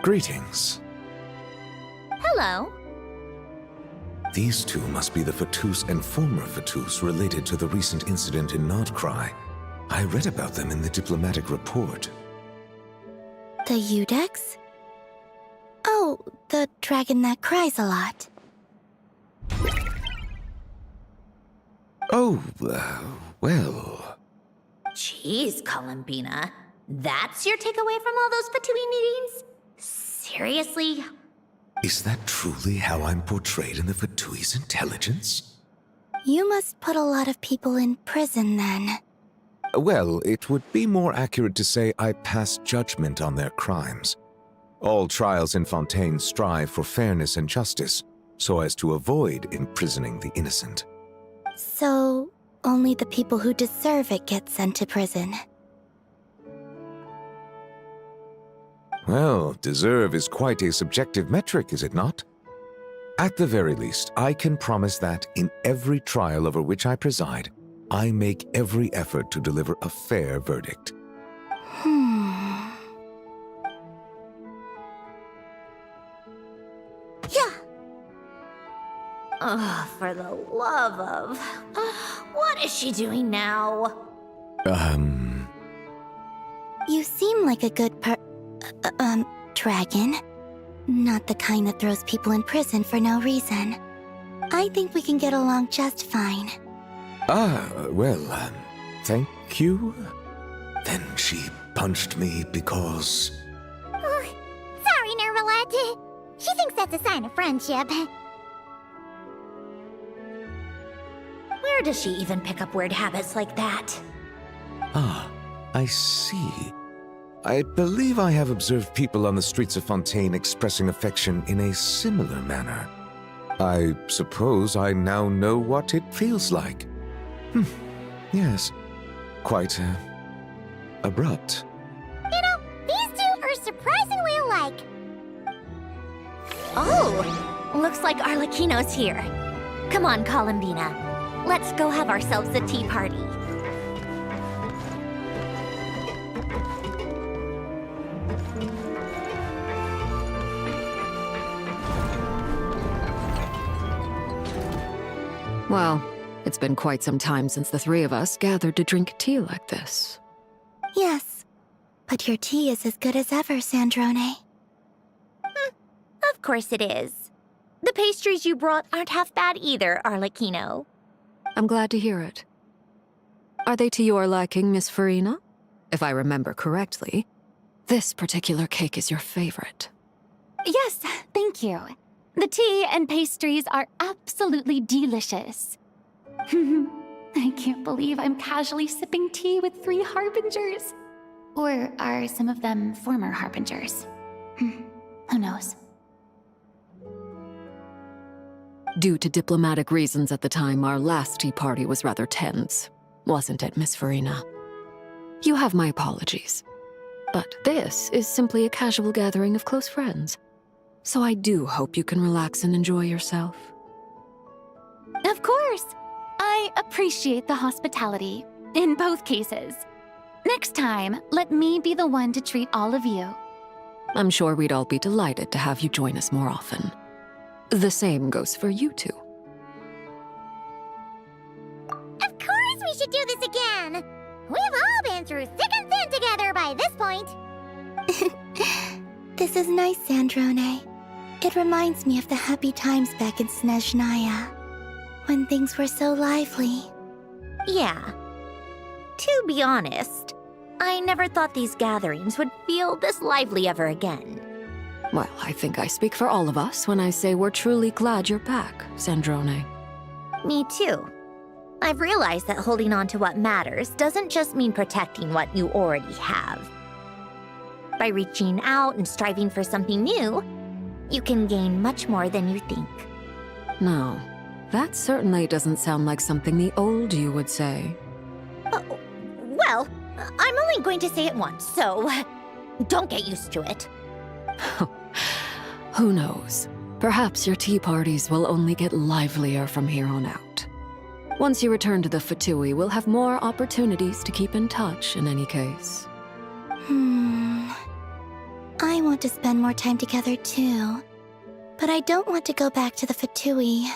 Greetings. Hello. These two must be the Fatus and former Fatus related to the recent incident in Nodcry. I read about them in the diplomatic report. The Udex? Oh, the dragon that cries a lot. Oh, well... Jeez, Columbina. That's your takeaway from all those Fatui meetings? Seriously? Is that truly how I'm portrayed in the Fatui's intelligence? You must put a lot of people in prison then. Well, it would be more accurate to say I pass judgment on their crimes. All trials in Fontaine strive for fairness and justice, so as to avoid imprisoning the innocent. So, only the people who deserve it get sent to prison. Well, deserve is quite a subjective metric, is it not? At the very least, I can promise that in every trial over which I preside, I make every effort to deliver a fair verdict. Yeah. Oh, for the love of... what is she doing now? You seem like a good dragon. Not the kind that throws people in prison for no reason. I think we can get along just fine. Well, thank you. Then she punched me because... Oh, sorry, Nervalette. She thinks that's a sign of friendship. Where does she even pick up weird habits like that? Ah, I see. I believe I have observed people on the streets of Fontaine expressing affection in a similar manner. I suppose I now know what it feels like. Yes, quite, abrupt. You know, these two are surprisingly alike. Oh, looks like Arlecchino's here. Come on, Columbina. Let's go have ourselves a tea party. Well, it's been quite some time since the three of us gathered to drink tea like this. Yes, but your tea is as good as ever, Sandrone. Of course it is. The pastries you brought aren't half bad either, Arlecchino. I'm glad to hear it. Are they to your liking, Miss Farina? If I remember correctly, this particular cake is your favorite. Yes, thank you. The tea and pastries are absolutely delicious. I can't believe I'm casually sipping tea with 3 harbingers. Or are some of them former harbingers? Who knows? Due to diplomatic reasons at the time, our last tea party was rather tense, wasn't it, Miss Farina? You have my apologies. But this is simply a casual gathering of close friends. So I do hope you can relax and enjoy yourself. Of course. I appreciate the hospitality, in both cases. Next time, let me be the one to treat all of you. I'm sure we'd all be delighted to have you join us more often. The same goes for you two. Of course we should do this again! We've all been through thick and thin together by this point. This is nice, Sandrone. It reminds me of the happy times back in Snezhnaya, when things were so lively. Yeah. To be honest, I never thought these gatherings would feel this lively ever again. Well, I think I speak for all of us when I say we're truly glad you're back, Sandrone. Me too. I've realized that holding on to what matters doesn't just mean protecting what you already have. By reaching out and striving for something new, you can gain much more than you think. No, that certainly doesn't sound like something the old you would say. Well, I'm only going to say it once, so don't get used to it. Who knows? Perhaps your tea parties will only get livelier from here on out. Once you return to the Fatui, we'll have more opportunities to keep in touch in any case. I want to spend more time together too. But I don't want to go back to the Fatui.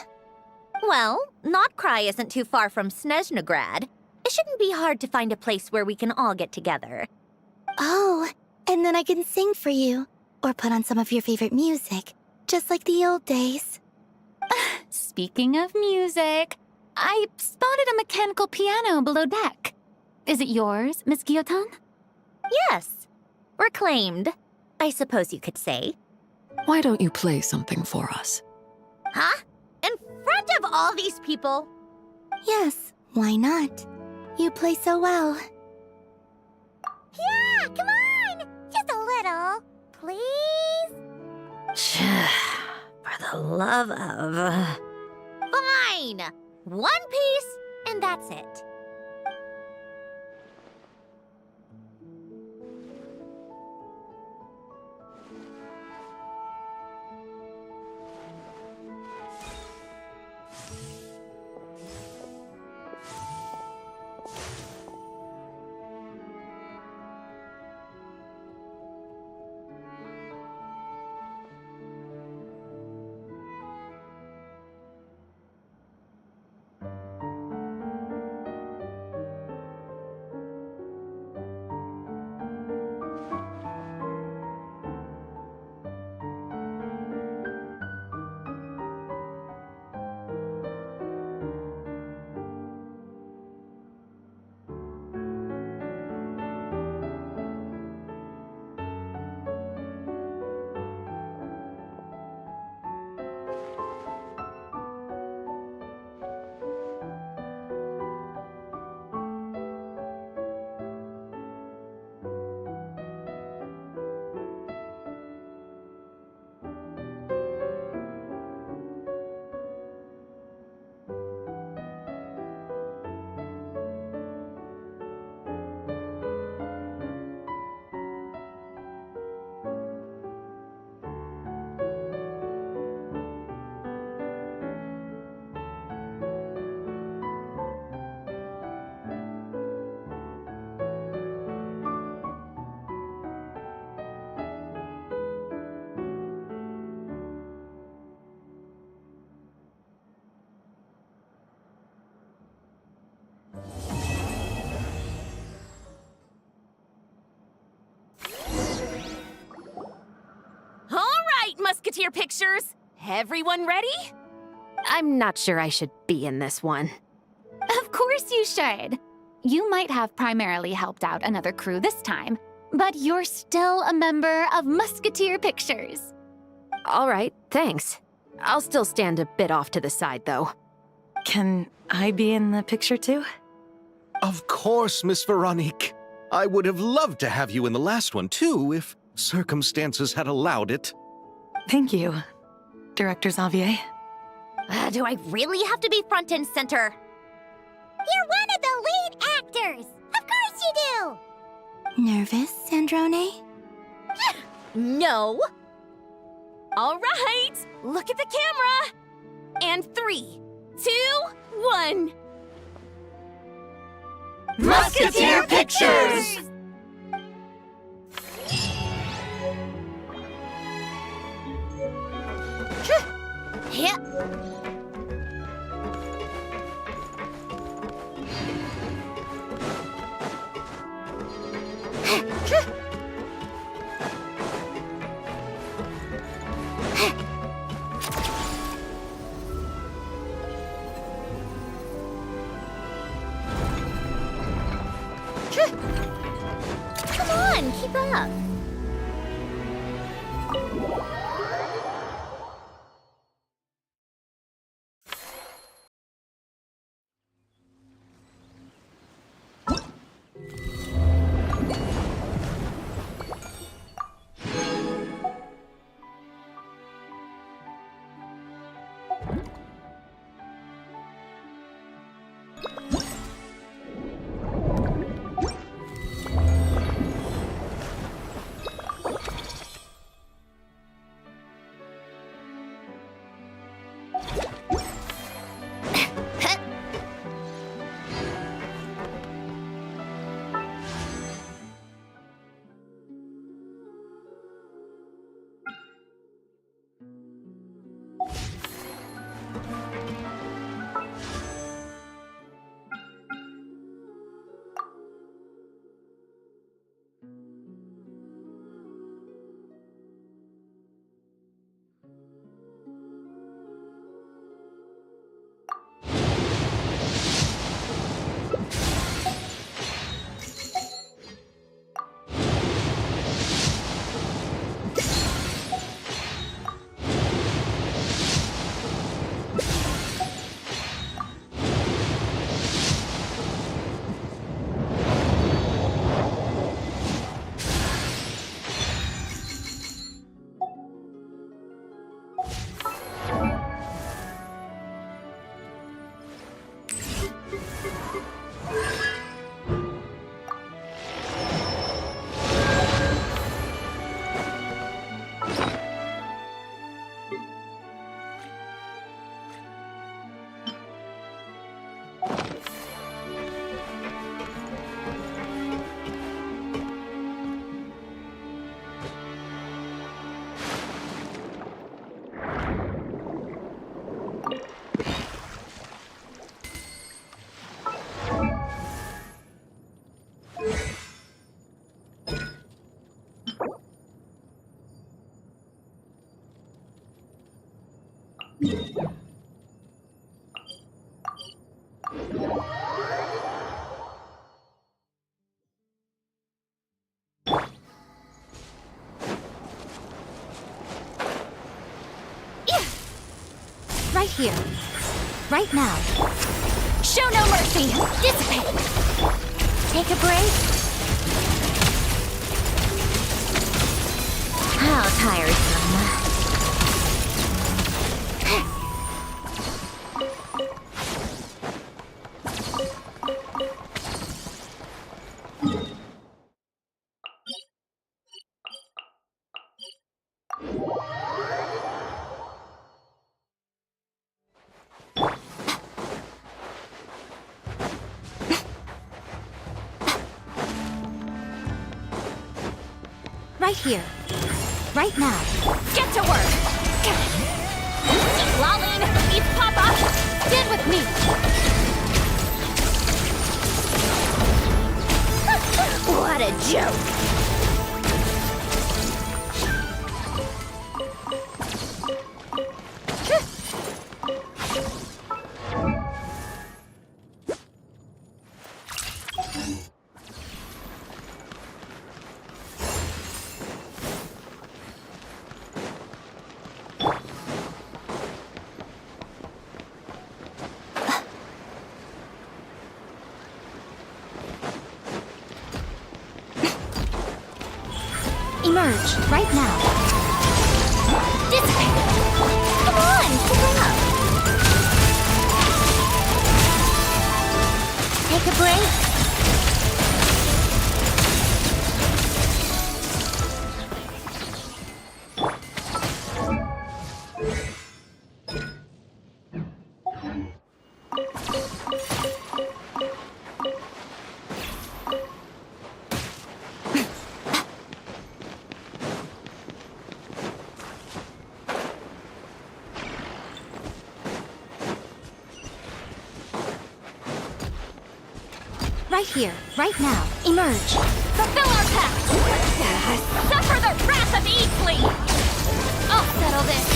Well, Notcry isn't too far from Snezhnograd. It shouldn't be hard to find a place where we can all get together. Oh, and then I can sing for you. Or put on some of your favorite music. Just like the old days. Speaking of music, I spotted a mechanical piano below deck. Is it yours, Miss Guillotin? Yes. Reclaimed, I suppose you could say. Why don't you play something for us? Huh? In front of all these people? Yes, why not? You play so well. Yeah, come on! Just a little. Please? For the love of... Fine! One piece, and that's it. Musketeer pictures! Everyone ready? I'm not sure I should be in this one. Of course you should. You might have primarily helped out another crew this time, but you're still a member of Musketeer Pictures. All right, thanks. I'll still stand a bit off to the side, though. Can I be in the picture too? Of course, Miss Veronique. I would have loved to have you in the last one, too, if circumstances had allowed it. Thank you, Director Xavier. Do I really have to be front and center? You're one of the lead actors! Of course you do! Nervous, Sandrone? No! All right, look at the camera! And 3, 2, 1. Musketeer Pictures! Yeah. Come on, keep up. Right here. Right now. Show no mercy! Dissipate! Take a break. How tiresome. Right here. Right now. Get to work! Lolline, eat Papa! Stand with me! What a joke! Emerge, right now. Dissipate. Come on, keep it up. Take a break. Right here, right now. Emerge. Fulfill our pact! Suffer the wrath of Easley! I'll settle this.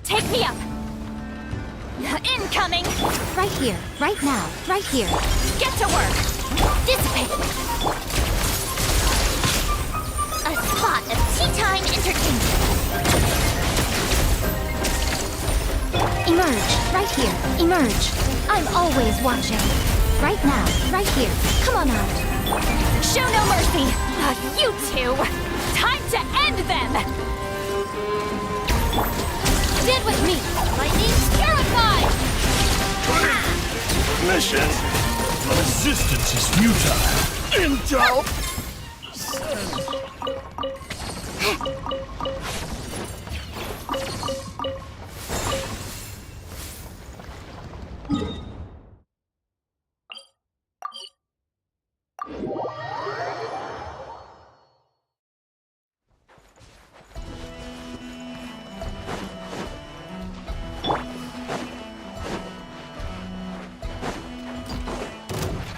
Take me up! Incoming! Right here, right now, right here. Get to work! Dissipate! A spot of tea-time entertainment. Emerge, right here, emerge. I'm always watching. Right now, right here. Come on out. Show no mercy! You two! Time to end them! Stand with me! Lightning purified! Mission. Resistance is futile. Intel.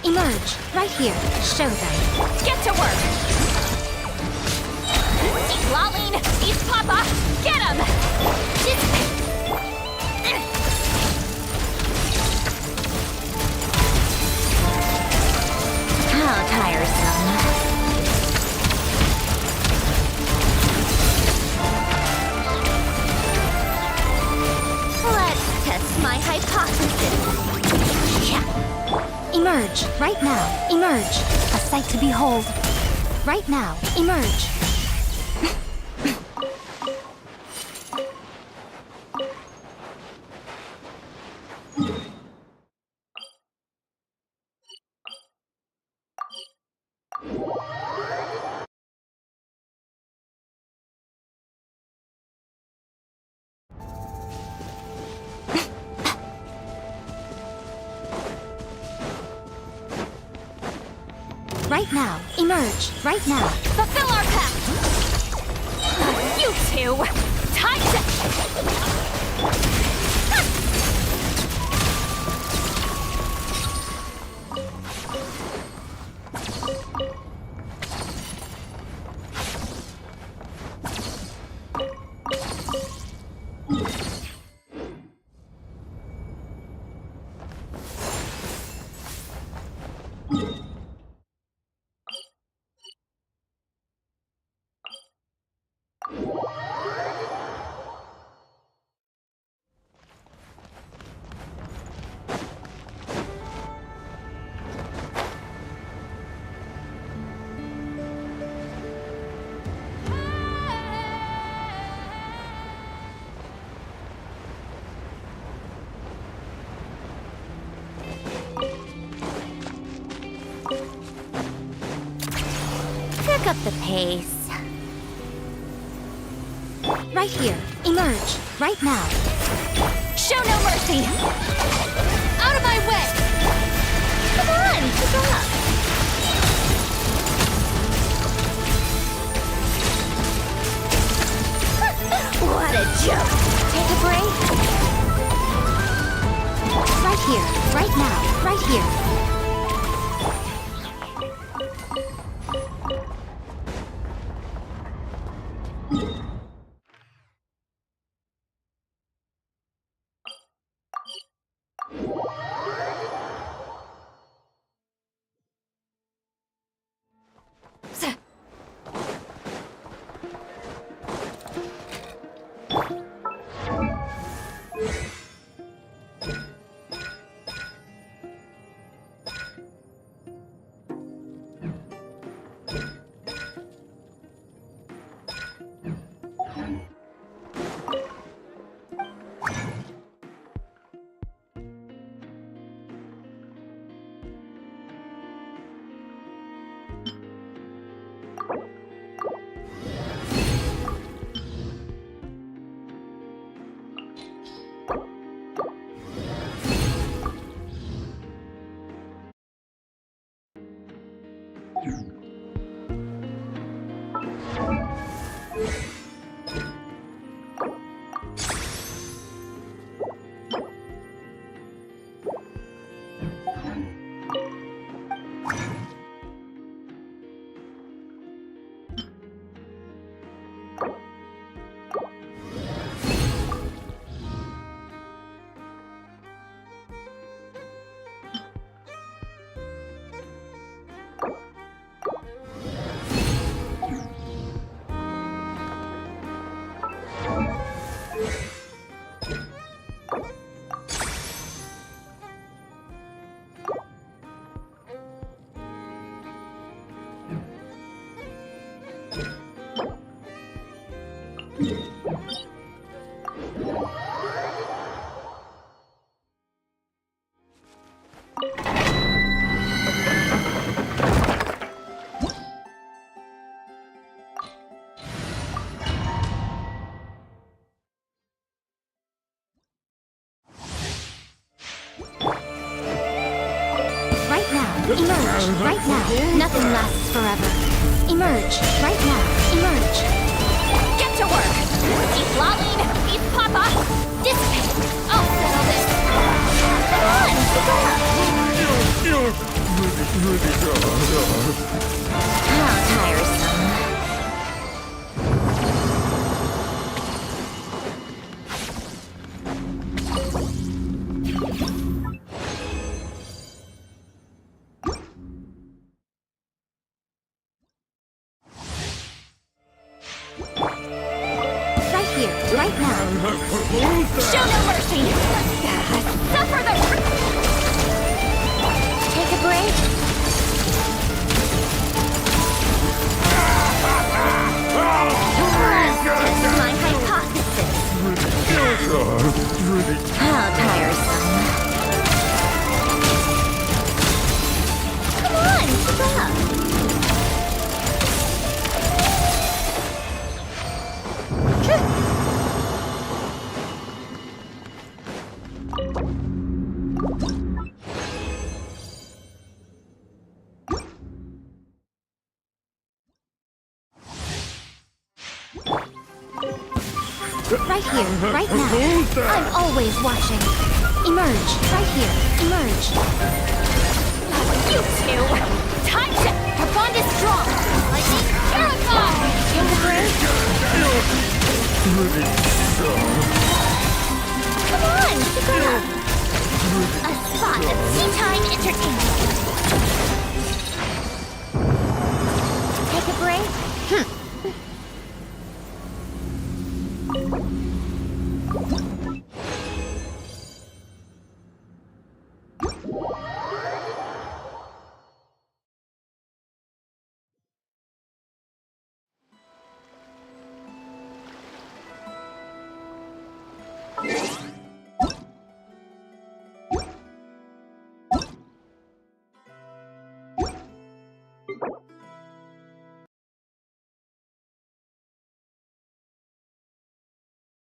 Emerge, right here. Show them. Get to work! East Laline, East Papa, get him! How tiresome. Let's test my hypothesis. Yeah. Emerge, right now. Emerge. A sight to behold. Right now. Emerge. Right now. Emerge. Right now. Fulfill our pact! You two! Time to... Pick up the pace. right here. Emerge, right now. Show no mercy! Out of my way! Come on, keep up. What a joke. Take a break. Right here, right now, right here. Emerge, right now. Nothing lasts forever. Emerge, right now. Emerge. Get to work! Eat Lolene! Eat Papa! Dissipate! I'll settle this! Come on, How tiresome. Right now. Show no mercy! Suffer the... Take a break. That's my hypothesis. How tiresome. Come on, keep up. Right here, right now. I'm always watching. Emerge, right here. Emerge. You two! Time to... Her bond is strong! Lightning Terrified! Take a break. Come on, keep it up. A spot of tea-time entertainment. Take a break.